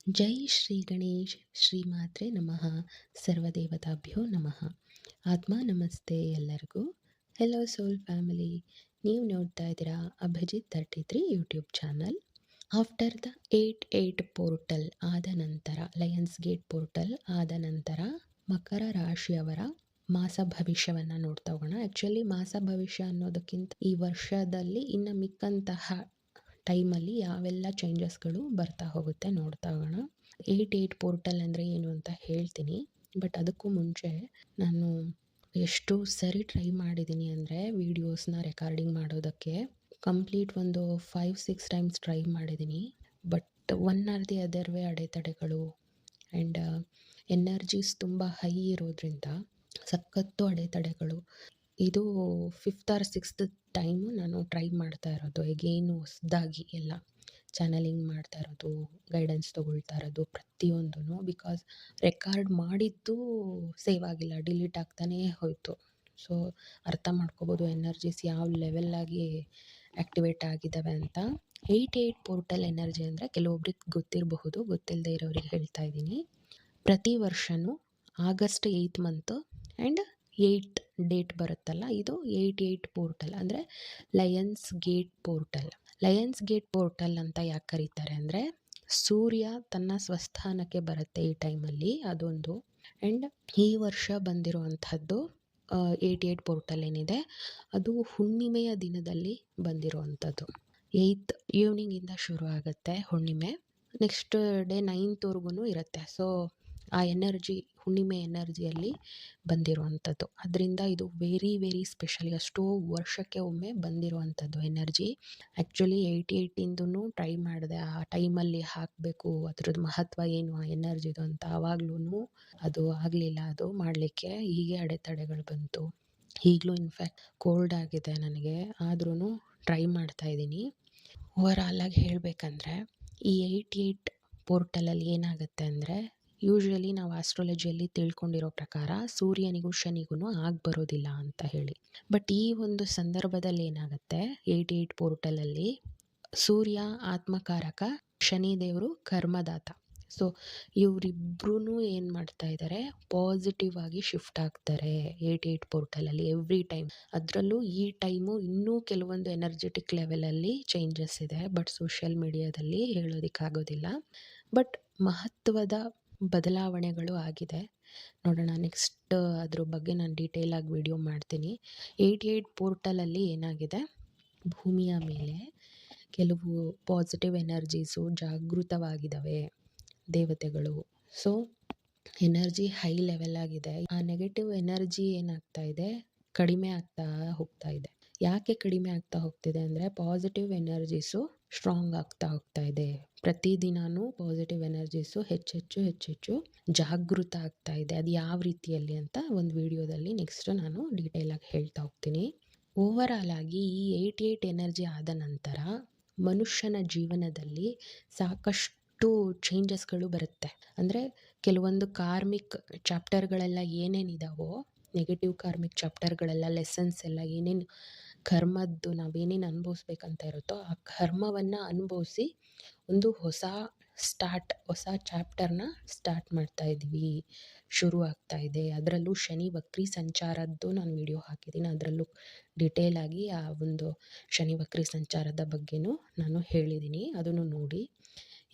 ಜೈ ಶ್ರೀ ಗಣೇಶ್ ಶ್ರೀಮಾತ್ರೆ ನಮಃ ಸರ್ವದೇವತಾಭ್ಯೋ ನಮಃ. ಆತ್ಮ ನಮಸ್ತೆ ಎಲ್ಲರಿಗೂ. ಹೆಲೋ ಸೋಲ್ ಫ್ಯಾಮಿಲಿ, ನೀವು ನೋಡ್ತಾ ಇದ್ದೀರಾ Abhijit 33 YouTube channel. After the 8-8 portal ಆದ ನಂತರ, ಲಯನ್ಸ್ ಗೇಟ್ ಪೋರ್ಟಲ್ ಆದ ನಂತರ ಮಕರ ರಾಶಿಯವರ ಮಾಸ ಭವಿಷ್ಯವನ್ನು ನೋಡ್ತಾ ಹೋಗೋಣ. ಆ್ಯಕ್ಚುಲಿ ಮಾಸ ಭವಿಷ್ಯ ಅನ್ನೋದಕ್ಕಿಂತ ಈ ವರ್ಷದಲ್ಲಿ ಇನ್ನು ಮಿಕ್ಕಂತಹ ಟೈಮಲ್ಲಿ ಯಾವೆಲ್ಲ ಚೇಂಜಸ್ಗಳು ಬರ್ತಾ ಹೋಗುತ್ತೆ ನೋಡ್ತಾ ಹೋಗೋಣ. 8-8 ಪೋರ್ಟಲ್ ಅಂದರೆ ಏನು ಅಂತ ಹೇಳ್ತೀನಿ. ಬಟ್ ಅದಕ್ಕೂ ಮುಂಚೆ ನಾನು ಎಷ್ಟು ಸರಿ ಟ್ರೈ ಮಾಡಿದ್ದೀನಿ ಅಂದರೆ ವೀಡಿಯೋಸ್ನ ರೆಕಾರ್ಡಿಂಗ್ ಮಾಡೋದಕ್ಕೆ ಕಂಪ್ಲೀಟ್ ಒಂದು 5-6 ಟೈಮ್ಸ್ ಟ್ರೈ ಮಾಡಿದ್ದೀನಿ. But one R the other way ಅಡೆತಡೆಗಳು ಆ್ಯಂಡ್ ಎನರ್ಜೀಸ್ ತುಂಬ ಹೈ ಇರೋದ್ರಿಂದ ಸಖತ್ತು ಅಡೆತಡೆಗಳು. ಇದು 5th ಆರ್ 6th ಟೈಮು ನಾನು ಟ್ರೈ ಮಾಡ್ತಾ ಇರೋದು. ಈಗೇನು ಹೊಸದಾಗಿ ಎಲ್ಲ ಚಾನಲಿಂಗ್ ಮಾಡ್ತಾ ಇರೋದು, ಗೈಡೆನ್ಸ್ ತೊಗೊಳ್ತಾ ಇರೋದು ಪ್ರತಿಯೊಂದೂ. ಬಿಕಾಸ್ ರೆಕಾರ್ಡ್ ಮಾಡಿದ್ದು ಸೇವ್ ಆಗಿಲ್ಲ, ಡಿಲೀಟ್ ಆಗ್ತಾನೇ ಹೋಯಿತು. ಸೊ ಅರ್ಥ ಮಾಡ್ಕೋಬೋದು ಎನರ್ಜೀಸ್ ಯಾವ ಲೆವೆಲ್ಲಾಗಿ ಆ್ಯಕ್ಟಿವೇಟ್ ಆಗಿದ್ದಾವೆ ಅಂತ. 8-8 ಪೋರ್ಟಲ್ ಎನರ್ಜಿ ಅಂದರೆ ಕೆಲವೊಬ್ರಿಗೆ ಗೊತ್ತಿರಬಹುದು, ಗೊತ್ತಿಲ್ಲದೆ ಇರೋರಿಗೆ ಹೇಳ್ತಾ ಇದ್ದೀನಿ. ಪ್ರತಿ ವರ್ಷವೂ August 8th month and 8 date ಬರುತ್ತಲ್ಲ, ಇದು 8-8 ಪೋರ್ಟಲ್ ಅಂದರೆ Lions gate portal. Lions gate portal ಅಂತ ಯಾಕೆ ಕರೀತಾರೆ ಅಂದರೆ ಸೂರ್ಯ ತನ್ನ ಸ್ವಸ್ಥಾನಕ್ಕೆ ಬರುತ್ತೆ ಈ ಟೈಮಲ್ಲಿ, ಅದೊಂದು. ಆ್ಯಂಡ್ ಈ ವರ್ಷ ಬಂದಿರುವಂಥದ್ದು 8-8 ಪೋರ್ಟಲ್ ಏನಿದೆ ಅದು ಹುಣ್ಣಿಮೆಯ ದಿನದಲ್ಲಿ ಬಂದಿರುವಂಥದ್ದು. 8th ಈವ್ನಿಂಗಿಂದ ಶುರು ಆಗುತ್ತೆ ಹುಣ್ಣಿಮೆ, ನೆಕ್ಸ್ಟ್ ಡೇ 9thವರೆಗೂ ಇರುತ್ತೆ. ಸೊ ಆ ಎನರ್ಜಿ ಹುಣ್ಣಿಮೆ ಎನರ್ಜಿಯಲ್ಲಿ ಬಂದಿರುವಂಥದ್ದು. ಅದರಿಂದ ಇದು ವೆರಿ ವೆರಿ ಸ್ಪೆಷಲ್. ಎಷ್ಟೋ ವರ್ಷಕ್ಕೆ ಒಮ್ಮೆ ಬಂದಿರುವಂಥದ್ದು ಎನರ್ಜಿ. ಆ್ಯಕ್ಚುಲಿ 8-8ಇಂದೂ ಟ್ರೈ ಮಾಡಿದೆ, ಆ ಟೈಮಲ್ಲಿ ಹಾಕಬೇಕು, ಅದ್ರದ್ದು ಮಹತ್ವ ಏನು ಆ ಎನರ್ಜಿದು ಅಂತ. ಆವಾಗ್ಲೂ ಅದು ಆಗಲಿಲ್ಲ, ಅದು ಮಾಡಲಿಕ್ಕೆ. ಹೀಗೆ ಅಡೆತಡೆಗಳು ಬಂತು. ಈಗಲೂ ಇನ್ಫ್ಯಾಕ್ಟ್ ಕೋಲ್ಡ್ ಆಗಿದೆ ನನಗೆ, ಆದ್ರೂ ಟ್ರೈ ಮಾಡ್ತಾಯಿದ್ದೀನಿ. ಓವರಾಲಾಗಿ ಹೇಳಬೇಕಂದ್ರೆ ಈ 8-8 ಪೋರ್ಟಲಲ್ಲಿ ಏನಾಗುತ್ತೆ ಅಂದರೆ, ಯೂಶ್ವಲಿ ನಾವು ಆಸ್ಟ್ರಾಲಜಿಯಲ್ಲಿ ತಿಳ್ಕೊಂಡಿರೋ ಪ್ರಕಾರ ಸೂರ್ಯನಿಗೂ ಶನಿಗೂ ಬರೋದಿಲ್ಲ ಅಂತ ಹೇಳಿ. ಬಟ್ ಈ ಒಂದು ಸಂದರ್ಭದಲ್ಲಿ ಏನಾಗುತ್ತೆ, 8-8 ಪೋರ್ಟಲಲ್ಲಿ ಸೂರ್ಯ ಆತ್ಮಕಾರಕ, ಶನಿದೇವರು ಕರ್ಮದಾತ. ಸೊ ಇವರಿಬ್ಬರೂ ಏನು ಮಾಡ್ತಾ ಇದ್ದಾರೆ, ಪಾಸಿಟಿವ್ ಆಗಿ ಶಿಫ್ಟ್ ಆಗ್ತಾರೆ 8-8 ಪೋರ್ಟಲಲ್ಲಿ ಎವ್ರಿ ಟೈಮ್. ಅದರಲ್ಲೂ ಈ ಟೈಮು ಇನ್ನೂ ಕೆಲವೊಂದು ಎನರ್ಜೆಟಿಕ್ ಲೆವೆಲಲ್ಲಿ ಚೇಂಜಸ್ ಇದೆ, ಬಟ್ ಸೋಷಿಯಲ್ ಮೀಡಿಯಾದಲ್ಲಿ ಹೇಳೋದಕ್ಕಾಗೋದಿಲ್ಲ. ಬಟ್ ಮಹತ್ವದ ಬದಲಾವಣೆಗಳು ಆಗಿದೆ. ನೋಡೋಣ, ನೆಕ್ಸ್ಟ್ ಅದ್ರ ಬಗ್ಗೆ ನಾನು ಡೀಟೇಲಾಗಿ ವಿಡಿಯೋ ಮಾಡ್ತೀನಿ. 8-8 ಪೋರ್ಟಲಲ್ಲಿ ಏನಾಗಿದೆ, ಭೂಮಿಯ ಮೇಲೆ ಕೆಲವು ಪಾಸಿಟಿವ್ ಎನರ್ಜೀಸು ಜಾಗೃತವಾಗಿದ್ದಾವೆ, ದೇವತೆಗಳು. ಸೊ ಎನರ್ಜಿ ಹೈ ಲೆವೆಲ್ ಆಗಿದೆ. ಆ ನೆಗೆಟಿವ್ ಎನರ್ಜಿ ಏನಾಗ್ತಾ ಇದೆ, ಕಡಿಮೆ ಆಗ್ತಾ ಹೋಗ್ತಾ ಇದೆ. ಯಾಕೆ ಕಡಿಮೆ ಆಗ್ತಾ ಹೋಗ್ತಿದೆ ಅಂದರೆ ಪಾಸಿಟಿವ್ ಎನರ್ಜೀಸು ಸ್ಟ್ರಾಂಗ್ ಆಗ್ತಾ ಹೋಗ್ತಾ ಇದೆ. ಪ್ರತಿದಿನವೂ ಪಾಸಿಟಿವ್ ಎನರ್ಜೀಸು ಹೆಚ್ಚೆಚ್ಚು ಜಾಗೃತ ಆಗ್ತಾ ಇದೆ. ಅದು ಯಾವ ರೀತಿಯಲ್ಲಿ ಅಂತ ಒಂದು ವಿಡಿಯೋದಲ್ಲಿ ನೆಕ್ಸ್ಟ್ ನಾನು ಡೀಟೇಲಾಗಿ ಹೇಳ್ತಾ ಹೋಗ್ತೀನಿ. ಓವರಾಲ್ ಆಗಿ ಈ 8-8 ಎನರ್ಜಿ ಆದ ನಂತರ ಮನುಷ್ಯನ ಜೀವನದಲ್ಲಿ ಸಾಕಷ್ಟು ಚೇಂಜಸ್ಗಳು ಬರುತ್ತೆ. ಅಂದರೆ ಕೆಲವೊಂದು ಕಾರ್ಮಿಕ್ ಚಾಪ್ಟರ್ಗಳೆಲ್ಲ ಏನೇನಿದಾವೋ, ನೆಗೆಟಿವ್ ಕಾರ್ಮಿಕ್ ಚಾಪ್ಟರ್ಗಳೆಲ್ಲ, ಲೆಸನ್ಸ್ ಎಲ್ಲ ಏನೇನು ಕರ್ಮದ್ದು ನಾವೇನೇನು ಅನುಭವಿಸ್ಬೇಕಂತ ಇರುತ್ತೋ ಆ ಕರ್ಮವನ್ನು ಅನುಭವಿಸಿ ಒಂದು ಹೊಸ ಚಾಪ್ಟರ್ನ ಸ್ಟಾರ್ಟ್ ಮಾಡ್ತಾ ಇದ್ವಿ, ಶುರು ಆಗ್ತಾ ಇದೆ. ಅದರಲ್ಲೂ ಶನಿ ವಕ್ರಿ ಸಂಚಾರದ್ದು ನಾನು ವಿಡಿಯೋ ಹಾಕಿದ್ದೀನಿ, ಅದರಲ್ಲೂ ಡಿಟೇಲಾಗಿ ಆ ಒಂದು ಶನಿ ವಕ್ರಿ ಸಂಚಾರದ ಬಗ್ಗೆನೂ ನಾನು ಹೇಳಿದ್ದೀನಿ, ಅದನ್ನು ನೋಡಿ.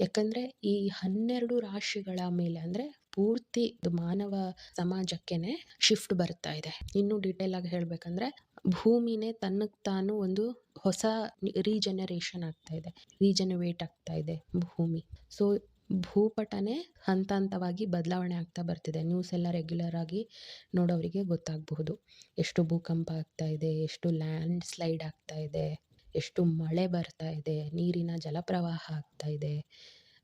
ಯಾಕಂದರೆ ಈ 12 ರಾಶಿಗಳ ಮೇಲೆ ಅಂದರೆ ಪೂರ್ತಿ ಮಾನವ ಸಮಾಜಕ್ಕೇ ಶಿಫ್ಟ್ ಬರ್ತಾ ಇದೆ. ಇನ್ನೂ ಡೀಟೇಲಾಗಿ ಹೇಳಬೇಕಂದ್ರೆ ಭೂಮಿನೇ ತನ್ನಕ್ಕೆ ತಾನು ಒಂದು ಹೊಸ ರೀಜನರೇಷನ್ ಆಗ್ತಾ ಇದೆ, ರೀಜನರೇಟ್ ಆಗ್ತಾ ಇದೆ ಭೂಮಿ. ಸೊ ಭೂಪಟನೇ ಹಂತ ಹಂತವಾಗಿ ಬದಲಾವಣೆ ಆಗ್ತಾ ಬರ್ತಿದೆ. ನ್ಯೂಸ್ ಎಲ್ಲ ರೆಗ್ಯುಲರ್ ಆಗಿ ನೋಡೋರಿಗೆ ಗೊತ್ತಾಗಬಹುದು, ಎಷ್ಟು ಭೂಕಂಪ ಆಗ್ತಾ ಇದೆ, ಎಷ್ಟು ಲ್ಯಾಂಡ್ ಸ್ಲೈಡ್ ಆಗ್ತಾ ಇದೆ, ಎಷ್ಟು ಮಳೆ ಬರ್ತಾ ಇದೆ, ನೀರಿನ ಜಲಪ್ರವಾಹ ಆಗ್ತಾ ಇದೆ,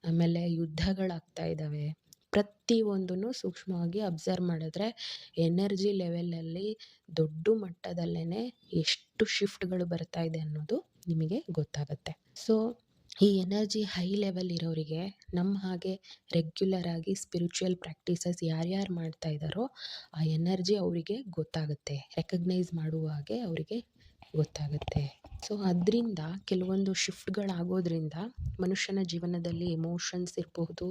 ಆಮೇಲೆ ಯುದ್ಧಗಳಾಗ್ತಾ ಇದ್ದಾವೆ. ಪ್ರತಿಯೊಂದನ್ನು ಸೂಕ್ಷ್ಮವಾಗಿ ಅಬ್ಸರ್ವ್ ಮಾಡಿದ್ರೆ ಎನರ್ಜಿ ಲೆವೆಲಲ್ಲಿ ದೊಡ್ಡ ಮಟ್ಟದಲ್ಲೇ ಎಷ್ಟು ಶಿಫ್ಟ್ಗಳು ಬರ್ತಾ ಇದೆ ಅನ್ನೋದು ನಿಮಗೆ ಗೊತ್ತಾಗುತ್ತೆ. ಸೊ ಈ ಎನರ್ಜಿ ಹೈ ಲೆವೆಲ್ ಇರೋರಿಗೆ ನಮ್ಮ ಹಾಗೆ ರೆಗ್ಯುಲರ್ ಆಗಿ ಸ್ಪಿರಿಚುವಲ್ ಪ್ರಾಕ್ಟೀಸಸ್ ಯಾರ್ಯಾರು ಮಾಡ್ತಾ ಇದ್ದಾರೋ ಆ ಎನರ್ಜಿ ಅವರಿಗೆ ಗೊತ್ತಾಗುತ್ತೆ, ರೆಕಗ್ನೈಸ್ ಮಾಡುವ ಹಾಗೆ ಅವರಿಗೆ ಗೊತ್ತಾಗುತ್ತೆ. ಸೊ ಅದರಿಂದ ಕೆಲವೊಂದು ಶಿಫ್ಟ್‌ಗಳಾಗೋದ್ರಿಂದ ಮನುಷ್ಯನ ಜೀವನದಲ್ಲಿ ಎಮೋಷನ್ಸ್ ಇರಬಹುದು,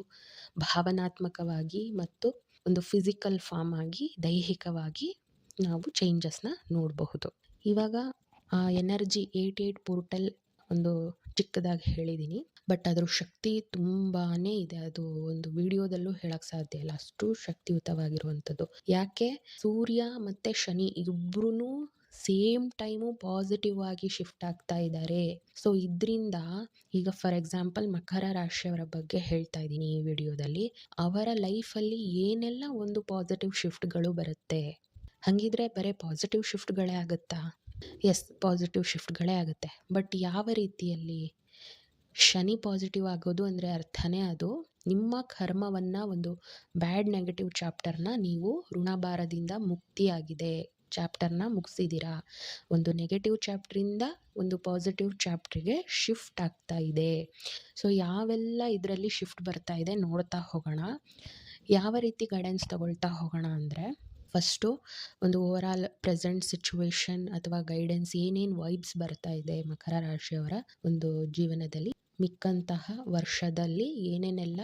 ಭಾವನಾತ್ಮಕವಾಗಿ ಮತ್ತು ಒಂದು ಫಿಸಿಕಲ್ ಫಾರ್ಮ್ ಆಗಿ ದೈಹಿಕವಾಗಿ ನಾವು ಚೇಂಜಸ್‌ನ ನೋಡಬಹುದು. ಇವಾಗ ಆ ಎನರ್ಜಿ 88 ಪೋರ್ಟಲ್ ಒಂದು ಚಿಕ್ಕದಾಗಿ ಹೇಳಿದ್ದೀನಿ. ಬಟ್ ಅದ್ರ ಶಕ್ತಿ ತುಂಬಾನೇ ಇದೆ. ಅದು ಒಂದು ವಿಡಿಯೋದಲ್ಲೂ ಹೇಳಕ್ ಸಾಧ್ಯ ಇಲ್ಲ. ಅಷ್ಟು ಶಕ್ತಿಯುತವಾಗಿರುವಂಥದ್ದು. ಯಾಕೆ ಸೂರ್ಯ ಮತ್ತೆ ಶನಿ ಇಬ್ರುನು ಸೇಮ್ ಟೈಮು ಪಾಸಿಟಿವ್ ಆಗಿ ಶಿಫ್ಟ್ ಆಗ್ತಾ ಇದ್ದಾರೆ. ಸೊ ಇದ್ರಿಂದ ಈಗ ಫಾರ್ ಎಕ್ಸಾಂಪಲ್ ಮಕರ ರಾಶಿಯವರ ಬಗ್ಗೆ ಹೇಳ್ತಾ ಇದ್ದೀನಿ ಈ ವಿಡಿಯೋದಲ್ಲಿ. ಅವರ ಲೈಫಲ್ಲಿ ಏನೆಲ್ಲ ಒಂದು ಪಾಸಿಟಿವ್ ಶಿಫ್ಟ್‌ಗಳು ಬರುತ್ತೆ. ಹಂಗಿದ್ರೆ ಬರೀ ಪಾಸಿಟಿವ್ ಶಿಫ್ಟ್‌ಗಳೇ ಆಗುತ್ತಾ? ಎಸ್, ಪಾಸಿಟಿವ್ ಶಿಫ್ಟ್‌ಗಳೇ ಆಗುತ್ತೆ. ಬಟ್ ಯಾವ ರೀತಿಯಲ್ಲಿ? ಶನಿ ಪಾಸಿಟಿವ್ ಆಗೋದು ಅಂದರೆ ಅರ್ಥನೇ ಅದು ನಿಮ್ಮ ಕರ್ಮವನ್ನು ಒಂದು ಬ್ಯಾಡ್ ನೆಗೆಟಿವ್ ಚಾಪ್ಟರ್ನ ನೀವು ಋಣಭಾರದಿಂದ ಮುಕ್ತಿಯಾಗಿದೆ ಚಾಪ್ಟರ್ನ ಮುಗಿಸಿದ್ದೀರಾ. ಒಂದು ನೆಗೆಟಿವ್ ಚಾಪ್ಟ್ರಿಂದ ಒಂದು ಪಾಸಿಟಿವ್ ಚಾಪ್ಟ್ರಿಗೆ ಶಿಫ್ಟ್ ಆಗ್ತಾ ಇದೆ. ಸೊ ಯಾವೆಲ್ಲ ಇದರಲ್ಲಿ ಶಿಫ್ಟ್ ಬರ್ತಾ ಇದೆ ನೋಡ್ತಾ ಹೋಗೋಣ. ಯಾವ ರೀತಿ ಗೈಡೆನ್ಸ್ ತಗೊಳ್ತಾ ಹೋಗೋಣ ಅಂದರೆ, ಫಸ್ಟು ಒಂದು ಓವರ್ ಆಲ್ ಪ್ರೆಸೆಂಟ್ ಸಿಚುವೇಶನ್ ಅಥವಾ ಗೈಡೆನ್ಸ್ ಏನೇನು ವೈಬ್ಸ್ ಬರ್ತಾ ಇದೆ ಮಕರ ರಾಶಿಯವರ ಒಂದು ಜೀವನದಲ್ಲಿ ಮಿಕ್ಕಂತಹ ವರ್ಷದಲ್ಲಿ ಏನೇನೆಲ್ಲ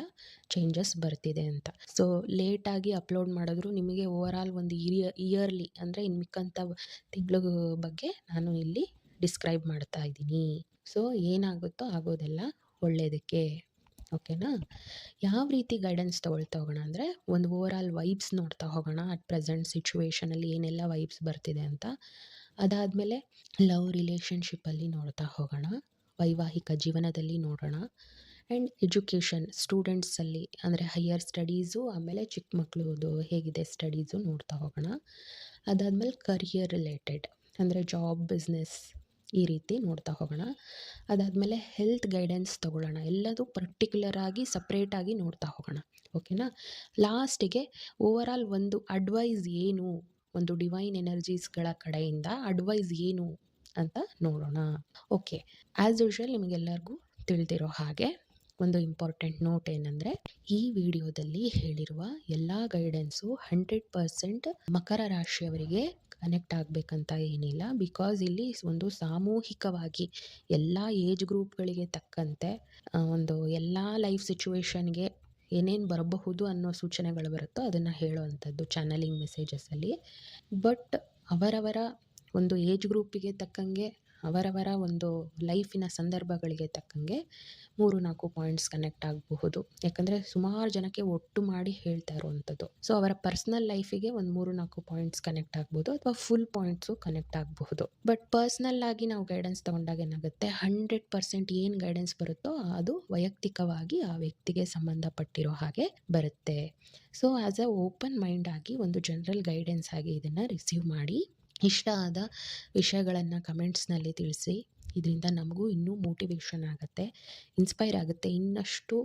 ಚೇಂಜಸ್ ಬರ್ತಿದೆ ಅಂತ. ಸೊ ಲೇಟಾಗಿ ಅಪ್ಲೋಡ್ ಮಾಡಿದ್ರು ನಿಮಗೆ ಓವರ್ ಆಲ್ ಒಂದು ಇಯರ್ಲಿ ಅಂದರೆ ಇನ್ನು ಮಿಕ್ಕಂಥ ತಿಂಗಳ ಬಗ್ಗೆ ನಾನು ಇಲ್ಲಿ ಡಿಸ್ಕ್ರೈಬ್ ಮಾಡ್ತಾ ಇದ್ದೀನಿ. ಸೊ ಏನಾಗುತ್ತೋ ಆಗೋದೆಲ್ಲ ಒಳ್ಳೆಯದಕ್ಕೆ. ಓಕೆನಾ? ಯಾವ ರೀತಿ ಗೈಡೆನ್ಸ್ ತೊಗೊಳ್ತಾ ಹೋಗೋಣ ಅಂದರೆ, ಒಂದು ಓವರ್ ಆಲ್ ವೈಬ್ಸ್ ನೋಡ್ತಾ ಹೋಗೋಣ. ಅಟ್ ಪ್ರೆಸೆಂಟ್ ಸಿಚುವೇಷನಲ್ಲಿ ಏನೆಲ್ಲ ವೈಬ್ಸ್ ಬರ್ತಿದೆ ಅಂತ. ಅದಾದಮೇಲೆ ಲವ್ ರಿಲೇಷನ್ಶಿಪ್ಪಲ್ಲಿ ನೋಡ್ತಾ ಹೋಗೋಣ. ವೈವಾಹಿಕ ಜೀವನದಲ್ಲಿ ನೋಡೋಣ. ಆ್ಯಂಡ್ ಎಜುಕೇಷನ್ ಸ್ಟೂಡೆಂಟ್ಸಲ್ಲಿ ಅಂದರೆ ಹೈಯರ್ ಸ್ಟಡೀಸು, ಆಮೇಲೆ ಚಿಕ್ಕ ಮಕ್ಕಳದು ಹೇಗಿದೆ ಸ್ಟಡೀಸು ನೋಡ್ತಾ ಹೋಗೋಣ. ಅದಾದಮೇಲೆ ಕರಿಯರ್ ರಿಲೇಟೆಡ್ ಅಂದರೆ ಜಾಬ್, ಬಿಸ್ನೆಸ್ ಈ ರೀತಿ ನೋಡ್ತಾ ಹೋಗೋಣ. ಅದಾದಮೇಲೆ ಹೆಲ್ತ್ ಗೈಡೆನ್ಸ್ ತೊಗೊಳ್ಳೋಣ. ಎಲ್ಲದೂ ಪರ್ಟಿಕ್ಯುಲರ್ ಆಗಿ ಸಪ್ರೇಟಾಗಿ ನೋಡ್ತಾ ಹೋಗೋಣ. ಓಕೆನಾ? ಲಾಸ್ಟಿಗೆ ಓವರ್ ಆಲ್ ಒಂದು ಅಡ್ವೈಸ್ ಏನು, ಒಂದು ಡಿವೈನ್ ಎನರ್ಜೀಸ್ಗಳ ಕಡೆಯಿಂದ ಅಡ್ವೈಸ್ ಏನು ಅಂತ ನೋಡೋಣ. ಓಕೆ, ಆ್ಯಸ್ ಯೂಶುವಲ್ ನಿಮಗೆಲ್ಲರಿಗೂ ತಿಳಿದಿರೋ ಹಾಗೆ ಒಂದು ಇಂಪಾರ್ಟೆಂಟ್ ನೋಟ್ ಏನಂದರೆ, ಈ ವಿಡಿಯೋದಲ್ಲಿ ಹೇಳಿರುವ ಎಲ್ಲ ಗೈಡೆನ್ಸು 100% ಮಕರ ರಾಶಿಯವರಿಗೆ ಕನೆಕ್ಟ್ ಆಗಬೇಕಂತ ಏನಿಲ್ಲ. ಬಿಕಾಸ್ ಇಲ್ಲಿ ಒಂದು ಸಾಮೂಹಿಕವಾಗಿ ಎಲ್ಲ ಏಜ್ ಗ್ರೂಪ್ಗಳಿಗೆ ತಕ್ಕಂತೆ ಒಂದು ಎಲ್ಲ ಲೈಫ್ ಸಿಚುವೇಶನ್ಗೆ ಏನೇನು ಬರಬಹುದು ಅನ್ನೋ ಸೂಚನೆಗಳು ಬರುತ್ತೋ ಅದನ್ನು ಹೇಳೋವಂಥದ್ದು ಚಾನಲಿಂಗ್ ಮೆಸೇಜಸಲ್ಲಿ. ಬಟ್ ಅವರವರ ಒಂದು ಏಜ್ ಗ್ರೂಪಿಗೆ ತಕ್ಕಂಗೆ, ಅವರವರ ಒಂದು ಲೈಫಿನ ಸಂದರ್ಭಗಳಿಗೆ ತಕ್ಕಂಗೆ 3-4 ಪಾಯಿಂಟ್ಸ್ ಕನೆಕ್ಟ್ ಆಗಬಹುದು. ಯಾಕಂದರೆ ಸುಮಾರು ಜನಕ್ಕೆ ಒಟ್ಟು ಮಾಡಿ ಹೇಳ್ತಾ ಇರುವಂಥದ್ದು. ಸೊ ಅವರ ಪರ್ಸ್ನಲ್ ಲೈಫಿಗೆ ಒಂದು 3-4 ಪಾಯಿಂಟ್ಸ್ ಕನೆಕ್ಟ್ ಆಗ್ಬೋದು, ಅಥವಾ ಫುಲ್ ಪಾಯಿಂಟ್ಸು ಕನೆಕ್ಟ್ ಆಗಬಹುದು. ಬಟ್ ಪರ್ಸ್ನಲ್ ಆಗಿ ನಾವು ಗೈಡೆನ್ಸ್ ತೊಗೊಂಡಾಗ ಏನಾಗುತ್ತೆ, 100% ಏನು ಗೈಡೆನ್ಸ್ ಬರುತ್ತೋ ಅದು ವೈಯಕ್ತಿಕವಾಗಿ ಆ ವ್ಯಕ್ತಿಗೆ ಸಂಬಂಧಪಟ್ಟಿರೋ ಹಾಗೆ ಬರುತ್ತೆ. So as a open mind ಆಗಿ ಒಂದು ಜನರಲ್ ಗೈಡೆನ್ಸ್ ಆಗಿ ಇದನ್ನು ರಿಸೀವ್ ಮಾಡಿ, ಇಷ್ಟ ಆದ ವಿಷಯಗಳನ್ನು ಕಮೆಂಟ್ಸ್ನಲ್ಲಿ ತಿಳಿಸಿ. ಇದರಿಂದ ನಮಗೂ ಇನ್ನೂ ಮೋಟಿವೇಶನ್ ಆಗುತ್ತೆ, ಇನ್ಸ್ಪೈರ್ ಆಗುತ್ತೆ. ಇನ್ನಷ್ಟು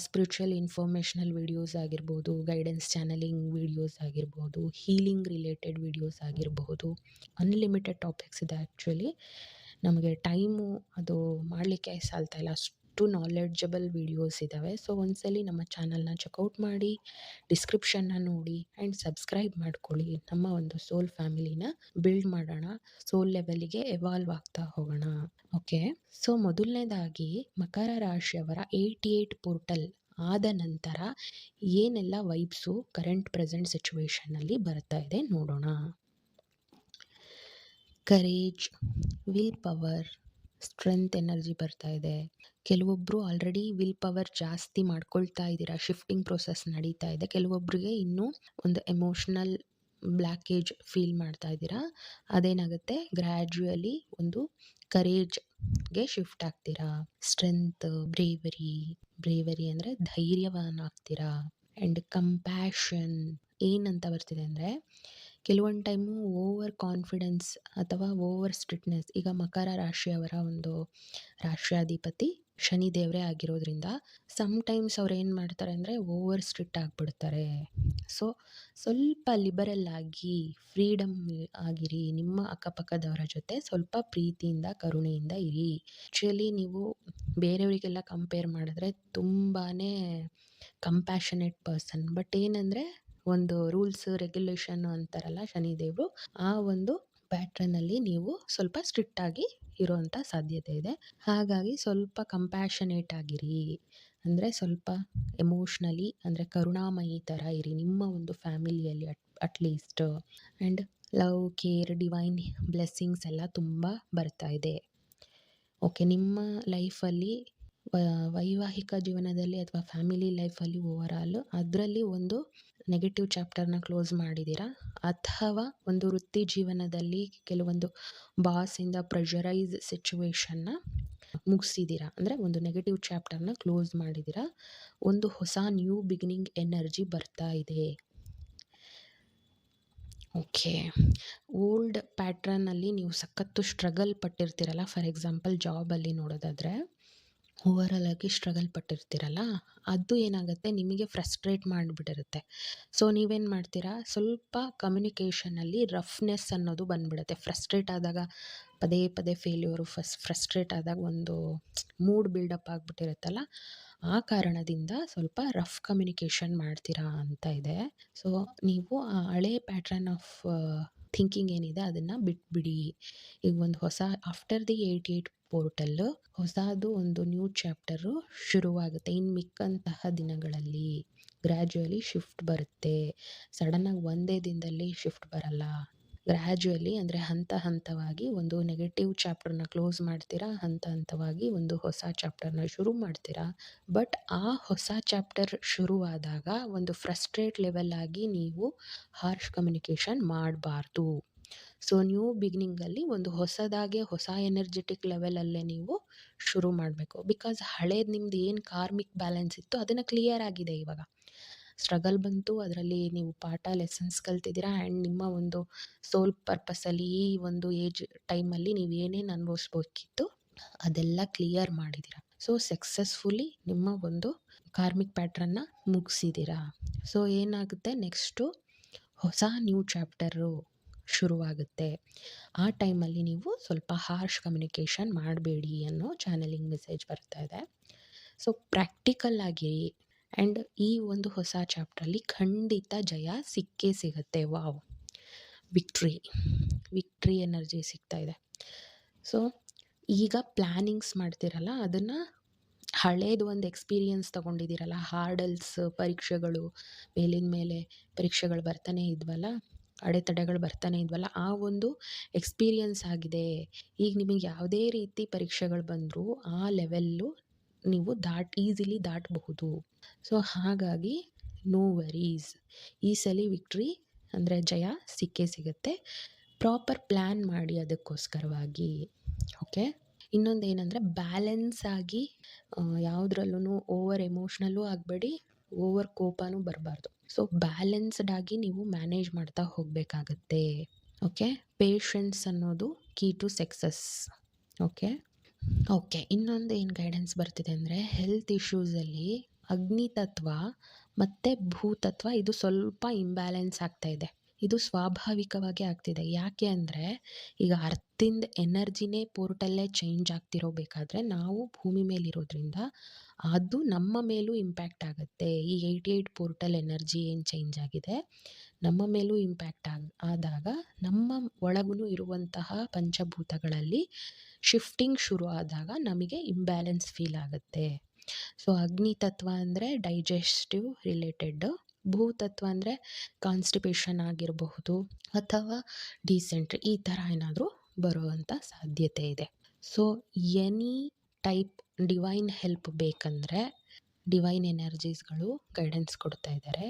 ಸ್ಪಿರಿಚುವಲ್ ಇನ್ಫಾರ್ಮೇಷನಲ್ ವೀಡಿಯೋಸ್ ಆಗಿರ್ಬೋದು, ಗೈಡೆನ್ಸ್ ಚಾನಲಿಂಗ್ ವೀಡಿಯೋಸ್ ಆಗಿರ್ಬೋದು, ಹೀಲಿಂಗ್ ರಿಲೇಟೆಡ್ ವೀಡಿಯೋಸ್ ಆಗಿರಬಹುದು. ಅನ್ಲಿಮಿಟೆಡ್ ಟಾಪಿಕ್ಸ್ ಇದೆ ಆ್ಯಕ್ಚುಲಿ. ನಮಗೆ ಟೈಮು ಅದು ಮಾಡಲಿಕ್ಕೆ ಸಾಲ್ತಾ ಇಲ್ಲ, ಅಷ್ಟು ನಾಲೆಡ್ಜಬಲ್ ವೀಡಿಯೋಸ್ ಇದ್ದಾವೆ. ಸೊ ಒಂದ್ಸಲಿ ನಮ್ಮ ಚಾನಲ್ನ ಚೆಕ್ಔಟ್ ಮಾಡಿ, ಡಿಸ್ಕ್ರಿಪ್ಷನ್ನ ನೋಡಿ ಆ್ಯಂಡ್ ಸಬ್ಸ್ಕ್ರೈಬ್ ಮಾಡ್ಕೊಳ್ಳಿ. ನಮ್ಮ ಒಂದು ಸೋಲ್ ಫ್ಯಾಮಿಲಿನ ಬಿಲ್ಡ್ ಮಾಡೋಣ, ಸೋಲ್ ಲೆವೆಲಿಗೆ ಎವಾಲ್ವ್ ಆಗ್ತಾ ಹೋಗೋಣ. ಓಕೆ, ಸೊ ಮೊದಲನೇದಾಗಿ ಮಕರ ರಾಶಿಯವರ 88 ಪೋರ್ಟಲ್ ಆದ ನಂತರ ಏನೆಲ್ಲ ವೈಬ್ಸು ಕರೆಂಟ್ ಪ್ರೆಸೆಂಟ್ ಸಿಚುವೇಶನ್ನಲ್ಲಿ ಬರ್ತಾ ಇದೆ ನೋಡೋಣ. Courage, will power, strength energy ಬರ್ತಾ ಇದೆ. ಕೆಲವೊಬ್ಬರು ಆಲ್ರೆಡಿ ವಿಲ್ ಪವರ್ ಜಾಸ್ತಿ ಮಾಡ್ಕೊಳ್ತಾ ಇದ್ದೀರಾ, ಶಿಫ್ಟಿಂಗ್ ಪ್ರೊಸೆಸ್ ನಡೀತಾ ಇದೆ. ಕೆಲವೊಬ್ಬರಿಗೆ ಇನ್ನೂ ಒಂದು ಎಮೋಷ್ನಲ್ ಬ್ಲ್ಯಾಕೇಜ್ ಫೀಲ್ ಮಾಡ್ತಾ ಇದ್ದೀರಾ. ಅದೇನಾಗುತ್ತೆ, ಗ್ರ್ಯಾಜುಯಲಿ ಒಂದು ಕರೇಜ್ಗೆ ಶಿಫ್ಟ್ ಆಗ್ತೀರಾ. ಸ್ಟ್ರೆಂತ್, ಬ್ರೇವರಿ ಅಂದರೆ ಧೈರ್ಯವಾನಾಗ್ತೀರಾ. ಆ್ಯಂಡ್ ಕಂಪ್ಯಾಷನ್ ಏನಂತ ಬರ್ತಿದೆ ಅಂದರೆ, ಕೆಲವೊಂದು ಟೈಮು ಓವರ್ ಕಾನ್ಫಿಡೆನ್ಸ್ ಅಥವಾ ಓವರ್ ಸ್ಟ್ರಿಕ್ಟ್ನೆಸ್. ಈಗ ಮಕರ ರಾಶಿಯವರ ಒಂದು ರಾಷ್ಟ್ರಾಧಿಪತಿ ಶನಿ ದೇವರೇ ಆಗಿರೋದ್ರಿಂದ ಸಮ್ಟೈಮ್ಸ್ ಅವ್ರು ಏನು ಮಾಡ್ತಾರೆ ಅಂದರೆ ಓವರ್ ಸ್ಟ್ರಿಕ್ಟ್ ಆಗಿಬಿಡ್ತಾರೆ. ಸೊ ಸ್ವಲ್ಪ ಲಿಬರಲ್ ಆಗಿ, ಫ್ರೀಡಮ್ ಆಗಿರಿ. ನಿಮ್ಮ ಅಕ್ಕಪಕ್ಕದವರ ಜೊತೆ ಸ್ವಲ್ಪ ಪ್ರೀತಿಯಿಂದ, ಕರುಣೆಯಿಂದ ಇರಿ. ಆ್ಯಕ್ಚುಲಿ ನೀವು ಬೇರೆಯವರಿಗೆಲ್ಲ ಕಂಪೇರ್ ಮಾಡಿದ್ರೆ ತುಂಬಾ ಕಂಪ್ಯಾಷನೇಟ್ ಪರ್ಸನ್. ಬಟ್ ಏನಂದರೆ, ಒಂದು ರೂಲ್ಸ್ ರೆಗ್ಯುಲೇಷನ್ ಅಂತಾರಲ್ಲ ಶನಿದೇವರು, ಆ ಒಂದು ಪ್ಯಾಟ್ರನಲ್ಲಿ ನೀವು ಸ್ವಲ್ಪ ಸ್ಟ್ರಿಕ್ಟ್ ಆಗಿ ಇರುವಂಥ ಸಾಧ್ಯತೆ ಇದೆ. ಹಾಗಾಗಿ ಸ್ವಲ್ಪ ಕಂಪ್ಯಾಷನೇಟ್ ಆಗಿರಿ. ಅಂದರೆ ಸ್ವಲ್ಪ ಎಮೋಷ್ನಲಿ ಅಂದರೆ ಕರುಣಾಮಯಿ ಥರ ಇರಿ ನಿಮ್ಮ ಒಂದು ಫ್ಯಾಮಿಲಿಯಲ್ಲಿ at least. And love, care, divine blessings ಎಲ್ಲ ತುಂಬ ಬರ್ತಾ ಇದೆ. ಓಕೆ, ನಿಮ್ಮ ಲೈಫಲ್ಲಿ ವೈವಾಹಿಕ ಜೀವನದಲ್ಲಿ ಅಥವಾ ಫ್ಯಾಮಿಲಿ ಲೈಫಲ್ಲಿ ಓವರಾಲ್ ಅದರಲ್ಲಿ ಒಂದು ನೆಗೆಟಿವ್ ಚಾಪ್ಟರ್ನ ಕ್ಲೋಸ್ ಮಾಡಿದ್ದೀರಾ, ಅಥವಾ ಒಂದು ವೃತ್ತಿ ಜೀವನದಲ್ಲಿ ಕೆಲವೊಂದು ಬಾಸಿಂದ ಪ್ರೆಷರೈಸ್ ಸಿಚುವೇಶನ್ನ ಮುಗಿಸಿದ್ದೀರಾ. ಅಂದರೆ ಒಂದು ನೆಗೆಟಿವ್ ಚಾಪ್ಟರ್ನ ಕ್ಲೋಸ್ ಮಾಡಿದ್ದೀರಾ. ಒಂದು ಹೊಸ ನ್ಯೂ ಬಿಗಿನಿಂಗ್ ಎನರ್ಜಿ ಬರ್ತಾ ಇದೆ. ಓಕೆ, ಓಲ್ಡ್ ಪ್ಯಾಟ್ರನಲ್ಲಿ ನೀವು ಸಖತ್ತು ಸ್ಟ್ರಗಲ್ ಪಟ್ಟಿರ್ತೀರಲ್ಲ, ಫಾರ್ ಎಕ್ಸಾಂಪಲ್ ಜಾಬಲ್ಲಿ ನೋಡೋದಾದರೆ ಓವರಾಲ್ ಆಗಿ ಸ್ಟ್ರಗಲ್ ಪಟ್ಟಿರ್ತೀರಲ್ಲ, ಅದು ಏನಾಗುತ್ತೆ ನಿಮಗೆ ಫ್ರಸ್ಟ್ರೇಟ್ ಮಾಡಿಬಿಟ್ಟಿರುತ್ತೆ. ಸೊ ನೀವೇನು ಮಾಡ್ತೀರಾ, ಸ್ವಲ್ಪ ಕಮ್ಯುನಿಕೇಷನಲ್ಲಿ ರಫ್ನೆಸ್ ಅನ್ನೋದು ಬಂದ್ಬಿಡುತ್ತೆ. ಫ್ರಸ್ಟ್ರೇಟ್ ಆದಾಗ ಪದೇ ಪದೇ ಫೇಲ್ಯೂರು, ಫ್ರಸ್ಟ್ರೇಟ್ ಆದಾಗ ಒಂದು ಮೂಡ್ ಬಿಲ್ಡಪ್ ಆಗಿಬಿಟ್ಟಿರುತ್ತಲ್ಲ, ಆ ಕಾರಣದಿಂದ ಸ್ವಲ್ಪ ರಫ್ ಕಮ್ಯುನಿಕೇಷನ್ ಮಾಡ್ತೀರಾ ಅಂತ ಇದೆ. ಸೊ ನೀವು ಆ ಹಳೇ ಪ್ಯಾಟ್ರನ್ ಆಫ್ ಥಿಂಕಿಂಗ್ ಏನಿದೆ ಅದನ್ನು ಬಿಟ್ಬಿಡಿ. ಈಗ ಒಂದು ಹೊಸ ಆಫ್ಟರ್ ದಿ 88 ಪೋರ್ಟಲ್ಲು ಹೊಸದು ಒಂದು ನ್ಯೂ ಚಾಪ್ಟರು ಶುರುವಾಗುತ್ತೆ. ಇನ್ನು ಮಿಕ್ಕಂತಹ ದಿನಗಳಲ್ಲಿ ಗ್ರ್ಯಾಜುಯಲಿ ಶಿಫ್ಟ್ ಬರುತ್ತೆ. ಸಡನ್ನಾಗಿ ಒಂದೇ ದಿನದಲ್ಲಿ ಶಿಫ್ಟ್ ಬರಲ್ಲ. ಗ್ರ್ಯಾಜುಯಲಿ ಅಂದರೆ ಹಂತ ಹಂತವಾಗಿ ಒಂದು ನೆಗೆಟಿವ್ ಚಾಪ್ಟರ್ನ ಕ್ಲೋಸ್ ಮಾಡ್ತೀರಾ, ಹಂತ ಹಂತವಾಗಿ ಒಂದು ಹೊಸ ಚಾಪ್ಟರ್ನ ಶುರು ಮಾಡ್ತೀರಾ. ಬಟ್ ಆ ಹೊಸ ಚಾಪ್ಟರ್ ಶುರುವಾದಾಗ ಒಂದು ಫ್ರಸ್ಟ್ರೇಟ್ ಲೆವೆಲ್ ಆಗಿ ನೀವು ಹಾರ್ಶ್ ಕಮ್ಯುನಿಕೇಷನ್ ಮಾಡಬಾರ್ದು. ಸೊ ನ್ಯೂ ಬಿಗಿನಿಂಗಲ್ಲಿ ಒಂದು ಹೊಸದಾಗೆ ಹೊಸ ಎನರ್ಜೆಟಿಕ್ ಲೆವೆಲಲ್ಲೇ ನೀವು ಶುರು ಮಾಡಬೇಕು. ಬಿಕಾಸ್ ಹಳೇದು ನಿಮ್ದು ಏನು ಕಾರ್ಮಿಕ್ ಬ್ಯಾಲೆನ್ಸ್ ಇತ್ತು ಅದನ್ನು ಕ್ಲಿಯರ್ ಆಗಿದೆ. ಇವಾಗ ಸ್ಟ್ರಗಲ್ ಬಂತು, ಅದರಲ್ಲಿ ನೀವು ಪಾಠ ಲೆಸನ್ಸ್ ಕಲ್ತಿದ್ದೀರಾ. ಆ್ಯಂಡ್ ನಿಮ್ಮ ಒಂದು ಸೋಲ್ ಪರ್ಪಸಲ್ಲಿ ಈ ಒಂದು ಏಜ್ ಟೈಮಲ್ಲಿ ನೀವು ಏನೇನು ಅನುಭವಿಸ್ಬೇಕಿತ್ತು ಅದೆಲ್ಲ ಕ್ಲಿಯರ್ ಮಾಡಿದ್ದೀರಾ. ಸೊ ಸಕ್ಸಸ್ಫುಲಿ ನಿಮ್ಮ ಒಂದು ಕಾರ್ಮಿಕ್ ಪ್ಯಾಟ್ರನ್ನ ಮುಗಿಸಿದ್ದೀರಾ. ಸೊ ಏನಾಗುತ್ತೆ, ನೆಕ್ಸ್ಟು ಹೊಸ ನ್ಯೂ ಚಾಪ್ಟರು ಶುರುವಾಗುತ್ತೆ. ಆ ಟೈಮಲ್ಲಿ ನೀವು ಸ್ವಲ್ಪ ಹಾರ್ಶ್ ಕಮ್ಯುನಿಕೇಷನ್ ಮಾಡಬೇಡಿ ಅನ್ನೋ ಚಾನಲಿಂಗ್ ಮೆಸೇಜ್ ಬರ್ತಾ ಇದೆ. ಸೊ ಪ್ರಾಕ್ಟಿಕಲ್ ಆಗಿ ಆ್ಯಂಡ್ ಈ ಒಂದು ಹೊಸ ಚಾಪ್ಟ್ರಲ್ಲಿ ಖಂಡಿತ ಜಯ ಸಿಕ್ಕೇ ಸಿಗುತ್ತೆ. ವಾವ್, ವಿಕ್ಟ್ರಿ ಎನರ್ಜಿ ಸಿಗ್ತಾ ಇದೆ. ಸೊ ಈಗ ಪ್ಲ್ಯಾನಿಂಗ್ಸ್ ಮಾಡ್ತಿರಲ್ಲ, ಅದನ್ನು ಹಳೇದು ಒಂದು ಎಕ್ಸ್ಪೀರಿಯನ್ಸ್ ತೊಗೊಂಡಿದ್ದೀರಲ್ಲ, ಹಾರ್ಡಲ್ಸ್ ಪರೀಕ್ಷೆಗಳು ಮೇಲಿನ ಮೇಲೆ ಪರೀಕ್ಷೆಗಳು ಬರ್ತಾನೆ ಇದ್ವಲ್ಲ, ಅಡೆತಡೆಗಳು ಬರ್ತಾನೆ ಇದ್ವಲ್ಲ, ಆ ಒಂದು ಎಕ್ಸ್ಪೀರಿಯನ್ಸ್ ಆಗಿದೆ. ಈಗ ನಿಮಗೆ ಯಾವುದೇ ರೀತಿ ಪರೀಕ್ಷೆಗಳು ಬಂದರೂ ಆ ಲೆವೆಲ್ಲು ನೀವು ಈಸಿಲಿ ದಾಟಬಹುದು. ಸೊ ಹಾಗಾಗಿ ನೋ ವರೀಸ್, ಈ ಸಲ ವಿಕ್ಟ್ರಿ ಅಂದರೆ ಜಯ ಸಿಕ್ಕೇ ಸಿಗುತ್ತೆ. ಪ್ರಾಪರ್ ಪ್ಲ್ಯಾನ್ ಮಾಡಿ ಅದಕ್ಕೋಸ್ಕರವಾಗಿ. ಓಕೆ, ಇನ್ನೊಂದು ಏನಂದರೆ ಬ್ಯಾಲೆನ್ಸ್ ಆಗಿ ಯಾವುದ್ರಲ್ಲೂ ಓವರ್ ಎಮೋಷ್ನಲ್ಲೂ ಆಗಬೇಡಿ, ಓವರ್ ಕೋಪನೂ ಬರಬಾರ್ದು. ಸೊ ಬ್ಯಾಲೆನ್ಸ್ಡ್ ಆಗಿ ನೀವು ಮ್ಯಾನೇಜ್ ಮಾಡ್ತಾ ಹೋಗಬೇಕಾಗತ್ತೆ. ಓಕೆ, ಪೇಷನ್ಸ್ ಅನ್ನೋದು ಕೀ ಟು ಸಕ್ಸಸ್. ಓಕೆ, ಇನ್ನೊಂದು ಏನು ಗೈಡೆನ್ಸ್ ಬರ್ತಿದೆ ಅಂದರೆ ಹೆಲ್ತ್ ಇಶ್ಯೂಸಲ್ಲಿ ಅಗ್ನಿ ತತ್ವ ಮತ್ತು ಭೂತತ್ವ ಇದು ಸ್ವಲ್ಪ ಇಂಬ್ಯಾಲೆನ್ಸ್ ಆಗ್ತಾ ಇದೆ. ಇದು ಸ್ವಾಭಾವಿಕವಾಗಿ ಆಗ್ತಿದೆ. ಯಾಕೆ ಅಂದರೆ ಈಗ ಅರ್ತಿಂದ ಎನರ್ಜಿನೇ ಪೋರ್ಟಲ್ಲೇ ಚೇಂಜ್ ಆಗ್ತಿರೋಬೇಕಾದ್ರೆ ನಾವು ಭೂಮಿ ಮೇಲಿರೋದ್ರಿಂದ ಅದು ನಮ್ಮ ಮೇಲೂ ಇಂಪ್ಯಾಕ್ಟ್ ಆಗುತ್ತೆ. ಈ 88 ಪೋರ್ಟಲ್ ಎನರ್ಜಿ ಏನು ಚೇಂಜ್ ಆಗಿದೆ ನಮ್ಮ ಮೇಲೂ ಇಂಪ್ಯಾಕ್ಟ್ ಆದಾಗ ನಮ್ಮ ಒಳಗೂ ಇರುವಂತಹ ಪಂಚಭೂತಗಳಲ್ಲಿ ಶಿಫ್ಟಿಂಗ್ ಶುರು ಆದಾಗ ನಮಗೆ ಇಂಬ್ಯಾಲೆನ್ಸ್ ಫೀಲ್ ಆಗುತ್ತೆ. ಸೊ ಅಗ್ನಿ ತತ್ವ ಅಂದರೆ ಡೈಜೆಸ್ಟಿವ್ ರಿಲೇಟೆಡ್, ಭೂತತ್ವ ಅಂದರೆ ಕಾನ್ಸ್ಟಿಪೇಷನ್ ಆಗಿರಬಹುದು ಅಥವಾ ಡಿಸೆಂಟ್ರಿ, ಈ ಥರ ಏನಾದರೂ ಬರುವಂಥ ಸಾಧ್ಯತೆ ಇದೆ. So any type divine help ಬೇಕಂದರೆ ಡಿವೈನ್ ಎನರ್ಜೀಸ್ಗಳು ಗೈಡೆನ್ಸ್ ಕೊಡ್ತಾ ಇದ್ದಾರೆ.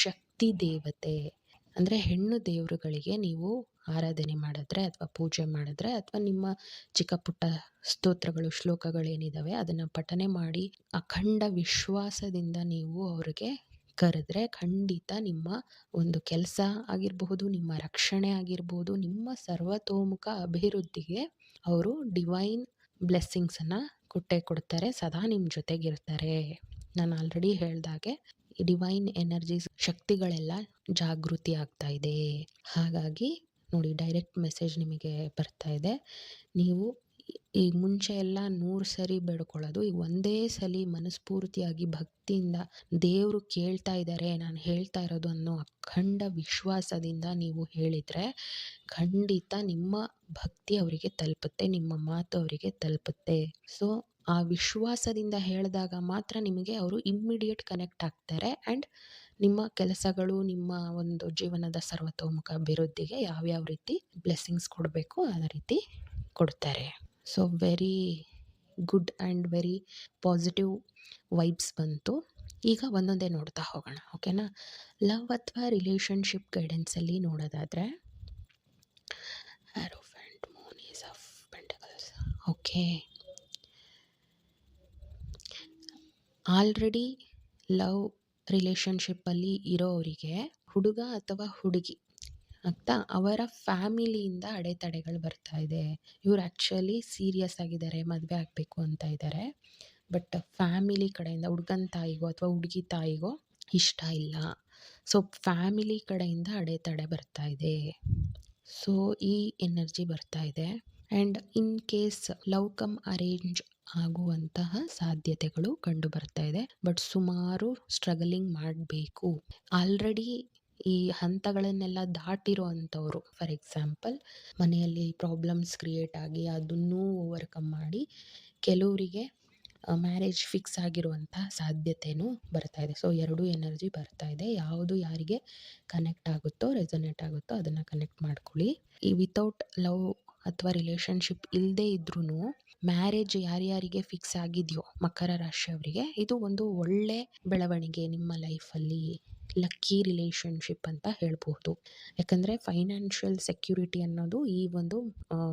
ಶಕ್ತಿ ದೇವತೆ ಅಂದರೆ ಹೆಣ್ಣು ದೇವರುಗಳಿಗೆ ನೀವು ಆರಾಧನೆ ಮಾಡಿದ್ರೆ ಅಥವಾ ಪೂಜೆ ಮಾಡಿದ್ರೆ ಅಥವಾ ನಿಮ್ಮ ಚಿಕ್ಕ ಪುಟ್ಟ ಸ್ತೋತ್ರಗಳು ಶ್ಲೋಕಗಳೇನಿದ್ದಾವೆ ಅದನ್ನು ಪಠನೆ ಮಾಡಿ ಅಖಂಡ ವಿಶ್ವಾಸದಿಂದ ನೀವು ಅವ್ರಿಗೆ ಕರೆದ್ರೆ ಖಂಡಿತ ನಿಮ್ಮ ಒಂದು ಕೆಲಸ ಆಗಿರಬಹುದು, ನಿಮ್ಮ ರಕ್ಷಣೆ ಆಗಿರ್ಬೋದು, ನಿಮ್ಮ ಸರ್ವತೋಮುಖ ಅಭಿವೃದ್ಧಿಗೆ ಅವರು ಡಿವೈನ್ ಬ್ಲೆಸ್ಸಿಂಗ್ಸನ್ನು ಕೊಟ್ಟೇ ಕೊಡ್ತಾರೆ, ಸದಾ ನಿಮ್ಮ ಜೊತೆಗಿರ್ತಾರೆ. ನಾನು ಆಲ್ರೆಡಿ ಹೇಳ್ದಾಗೆ ಈ ಡಿವೈನ್ ಎನರ್ಜೀಸ್ ಶಕ್ತಿಗಳೆಲ್ಲ ಜಾಗೃತಿ ಆಗ್ತಾ ಇದೆ. ಹಾಗಾಗಿ ನೋಡಿ, ಡೈರೆಕ್ಟ್ ಮೆಸೇಜ್ ನಿಮಗೆ ಬರ್ತಾ ಇದೆ. ನೀವು ಈ ಮುಂಚೆ ಎಲ್ಲ 100 ಸರಿ ಬೇಡ್ಕೊಳ್ಳೋದು, ಈಗ ಒಂದೇ ಸಲಿ ಮನಸ್ಫೂರ್ತಿಯಾಗಿ ಭಕ್ತಿಯಿಂದ ದೇವರು ಕೇಳ್ತಾ ಇದ್ದಾರೆ, ನಾನು ಹೇಳ್ತಾ ಇರೋದು ಅನ್ನೋ ಅಖಂಡ ವಿಶ್ವಾಸದಿಂದ ನೀವು ಹೇಳಿದರೆ ಖಂಡಿತ ನಿಮ್ಮ ಭಕ್ತಿ ಅವರಿಗೆ ತಲುಪುತ್ತೆ, ನಿಮ್ಮ ಮಾತು ಅವರಿಗೆ ತಲುಪುತ್ತೆ. ಸೊ ಆ ವಿಶ್ವಾಸದಿಂದ ಹೇಳಿದಾಗ ಮಾತ್ರ ನಿಮಗೆ ಅವರು ಇಮ್ಮಿಡಿಯೇಟ್ ಕನೆಕ್ಟ್ ಆಗ್ತಾರೆ. ಆ್ಯಂಡ್ ನಿಮ್ಮ ಕೆಲಸಗಳು, ನಿಮ್ಮ ಒಂದು ಜೀವನದ ಸರ್ವತೋಮುಖ ಅಭಿವೃದ್ಧಿಗೆ ಯಾವ್ಯಾವ ರೀತಿ ಬ್ಲೆಸ್ಸಿಂಗ್ಸ್ ಕೊಡಬೇಕು ಆ ರೀತಿ ಕೊಡ್ತಾರೆ. So very good and very positive vibes ಬಂತು. ಈಗ ಒಂದೊಂದೇ ನೋಡ್ತಾ ಹೋಗೋಣ, ಓಕೆನಾ. ಲವ್ ಅಥವಾ ರಿಲೇಷನ್ಶಿಪ್ ಗೈಡೆನ್ಸಲ್ಲಿ ನೋಡೋದಾದರೆ hierophant, moon, ace of pentacles. Okay, already love ರಿಲೇಷನ್ಶಿಪ್ಪಲ್ಲಿ ಇರೋವರಿಗೆ ಹುಡುಗ ಅಥವಾ ಹುಡುಗಿ ಆಗ್ತಾ ಅವರ ಫ್ಯಾಮಿಲಿಯಿಂದ ಅಡೆತಡೆಗಳು ಬರ್ತಾ ಇದೆ. ಇವ್ರು ಆ್ಯಕ್ಚುಲಿ ಸೀರಿಯಸ್ ಆಗಿದ್ದಾರೆ, ಮದುವೆ ಆಗಬೇಕು ಅಂತ ಇದ್ದಾರೆ. ಬಟ್ ಫ್ಯಾಮಿಲಿ ಕಡೆಯಿಂದ ಹುಡುಗನ ತಾಯಿಗೋ ಅಥವಾ ಹುಡುಗಿ ತಾಯಿಗೋ ಇಷ್ಟ ಇಲ್ಲ. ಸೊ ಫ್ಯಾಮಿಲಿ ಕಡೆಯಿಂದ ಅಡೆತಡೆ ಬರ್ತಾ ಇದೆ. ಸೊ ಈ ಎನರ್ಜಿ ಬರ್ತಾ ಇದೆ. And in case love come arrange ಆಗುವಂತಹ ಸಾಧ್ಯತೆಗಳು ಕಂಡು ಬರ್ತಾ ಇದೆ. ಬಟ್ ಸುಮಾರು ಸ್ಟ್ರಗಲಿಂಗ್ ಮಾಡಬೇಕು. ಆಲ್ರೆಡಿ ಈ ಹಂತಗಳನ್ನೆಲ್ಲ ದಾಟಿರೋ ಅಂಥವ್ರು, ಫಾರ್ ಎಕ್ಸಾಂಪಲ್ ಮನೆಯಲ್ಲಿ ಪ್ರಾಬ್ಲಮ್ಸ್ ಕ್ರಿಯೇಟ್ ಆಗಿ ಅದನ್ನೂ ಓವರ್ಕಮ್ ಮಾಡಿ ಕೆಲವರಿಗೆ ಮ್ಯಾರೇಜ್ ಫಿಕ್ಸ್ ಆಗಿರುವಂತಹ ಸಾಧ್ಯತೆಯೂ ಬರ್ತಾ ಇದೆ. ಸೊ ಎರಡೂ ಎನರ್ಜಿ ಬರ್ತಾ ಇದೆ. ಯಾವುದು ಯಾರಿಗೆ ಕನೆಕ್ಟ್ ಆಗುತ್ತೋ, ರೆಸೊನೇಟ್ ಆಗುತ್ತೋ ಅದನ್ನು ಕನೆಕ್ಟ್ ಮಾಡ್ಕೊಳ್ಳಿ. ಈ ವಿತೌಟ್ ಲವ್ ಅಥವಾ ರಿಲೇಷನ್ಶಿಪ್ ಇಲ್ಲದೇ ಇದ್ರೂ ಮ್ಯಾರೇಜ್ ಯಾರ್ಯಾರಿಗೆ ಫಿಕ್ಸ್ ಆಗಿದೆಯೋ ಮಕರ ರಾಶಿಯವರಿಗೆ ಇದು ಒಂದು ಒಳ್ಳೆ ಬೆಳವಣಿಗೆ ನಿಮ್ಮ ಲೈಫಲ್ಲಿ. ಲಕ್ಕಿ ರಿಲೇಷನ್ಶಿಪ್ ಅಂತ ಹೇಳ್ಬಹುದು. ಯಾಕಂದರೆ ಫೈನಾನ್ಷಿಯಲ್ ಸೆಕ್ಯೂರಿಟಿ ಅನ್ನೋದು ಈ ಒಂದು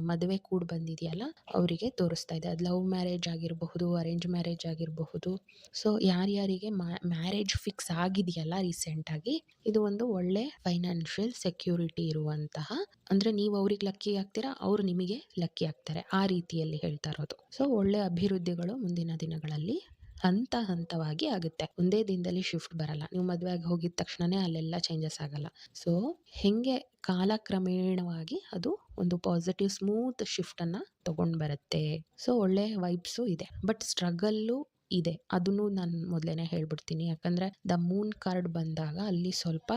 ಮದುವೆ ಕೂಡ ಬಂದಿದೆಯಲ್ಲ ಅವರಿಗೆ ತೋರಿಸ್ತಾ ಇದೆ. ಅದು ಲವ್ ಮ್ಯಾರೇಜ್ ಆಗಿರಬಹುದು, ಅರೇಂಜ್ ಮ್ಯಾರೇಜ್ ಆಗಿರಬಹುದು. ಸೊ ಯಾರ್ಯಾರಿಗೆ ಮ್ಯಾರೇಜ್ ಫಿಕ್ಸ್ ಆಗಿದೆಯಲ್ಲ ರೀಸೆಂಟಾಗಿ, ಇದು ಒಂದು ಒಳ್ಳೆ ಫೈನಾನ್ಷಿಯಲ್ ಸೆಕ್ಯೂರಿಟಿ ಇರುವಂತಹ, ಅಂದರೆ ನೀವು ಅವ್ರಿಗೆ ಲಕ್ಕಿ ಆಗ್ತೀರಾ, ಅವರು ನಿಮಗೆ ಲಕ್ಕಿ ಆಗ್ತಾರೆ, ಆ ರೀತಿಯಲ್ಲಿ ಹೇಳ್ತಾ ಇರೋದು. ಸೊ ಒಳ್ಳೆ ಅಭಿವೃದ್ಧಿಗಳು ಮುಂದಿನ ದಿನಗಳಲ್ಲಿ ಹಂತ ಹಂತವಾಗಿ ಆಗುತ್ತೆ. ಒಂದೇ ದಿನದಲ್ಲಿ ಶಿಫ್ಟ್ ಬರಲ್ಲ. ನೀವು ಮದುವೆಗೆ ಹೋಗಿದ ತಕ್ಷಣನೇ ಅಲ್ಲೆಲ್ಲ ಚೇಂಜಸ್ ಆಗಲ್ಲ. ಸೊ ಹೆಂಗೆ ಕಾಲಕ್ರಮೇಣವಾಗಿ ಅದು ಒಂದು ಪಾಸಿಟಿವ್ ಸ್ಮೂತ್ ಶಿಫ್ಟನ್ನು ತೊಗೊಂಡು ಬರುತ್ತೆ. ಸೊ ಒಳ್ಳೆ ವೈಬ್ಸು ಇದೆ, ಬಟ್ ಸ್ಟ್ರಗಲ್ಲು ಇದೆ. ಅದನ್ನು ನಾನು ಮೊದಲೇ ಹೇಳ್ಬಿಡ್ತೀನಿ. ಯಾಕಂದರೆ ದ ಮೂನ್ ಕಾರ್ಡ್ ಬಂದಾಗ ಅಲ್ಲಿ ಸ್ವಲ್ಪ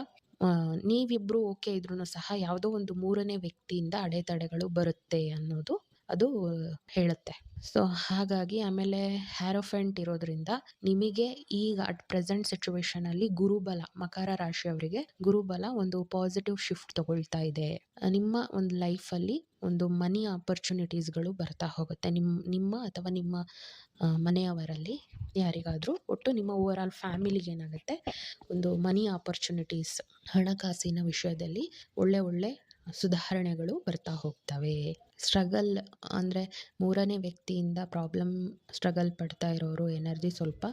ನೀವಿಬ್ಬರು ಓಕೆ ಇದ್ರೂ ಸಹ ಯಾವುದೋ ಒಂದು ಮೂರನೇ ವ್ಯಕ್ತಿಯಿಂದ ಅಡೆತಡೆಗಳು ಬರುತ್ತೆ ಅನ್ನೋದು ಅದು ಹೇಳುತ್ತೆ. ಸೊ ಹಾಗಾಗಿ ಆಮೇಲೆ ಹ್ಯಾರೋಫೆಂಟ್ ಇರೋದ್ರಿಂದ ನಿಮಗೆ ಈಗ ಅಟ್ ಪ್ರೆಸೆಂಟ್ ಸಿಚುವೇಶನಲ್ಲಿ ಗುರುಬಲ, ಮಕರ ರಾಶಿಯವರಿಗೆ ಗುರುಬಲ ಒಂದು ಪಾಸಿಟಿವ್ ಶಿಫ್ಟ್ ತಗೊಳ್ತಾ ಇದೆ. ನಿಮ್ಮ ಒಂದು ಲೈಫಲ್ಲಿ ಒಂದು ಮನಿ ಆಪರ್ಚುನಿಟೀಸ್ಗಳು ಬರ್ತಾ ಹೋಗುತ್ತೆ. ನಿಮ್ಮ ಅಥವಾ ನಿಮ್ಮ ಮನೆಯವರಲ್ಲಿ ಯಾರಿಗಾದರೂ, ಒಟ್ಟು ನಿಮ್ಮ ಓವರ್ ಆಲ್ ಫ್ಯಾಮಿಲಿಗೆ ಏನಾಗುತ್ತೆ, ಒಂದು ಮನಿ ಆಪರ್ಚುನಿಟೀಸ್, ಹಣಕಾಸಿನ ವಿಷಯದಲ್ಲಿ ಒಳ್ಳೆ ಸುಧಾರಣೆಗಳು ಬರ್ತಾ ಹೋಗ್ತವೆ. ಸ್ಟ್ರಗಲ್ ಅಂದರೆ ಮೂರನೇ ವ್ಯಕ್ತಿಯಿಂದ ಸ್ಟ್ರಗಲ್ ಪಡ್ತಾ ಇರೋರು ಎನರ್ಜಿ ಸ್ವಲ್ಪ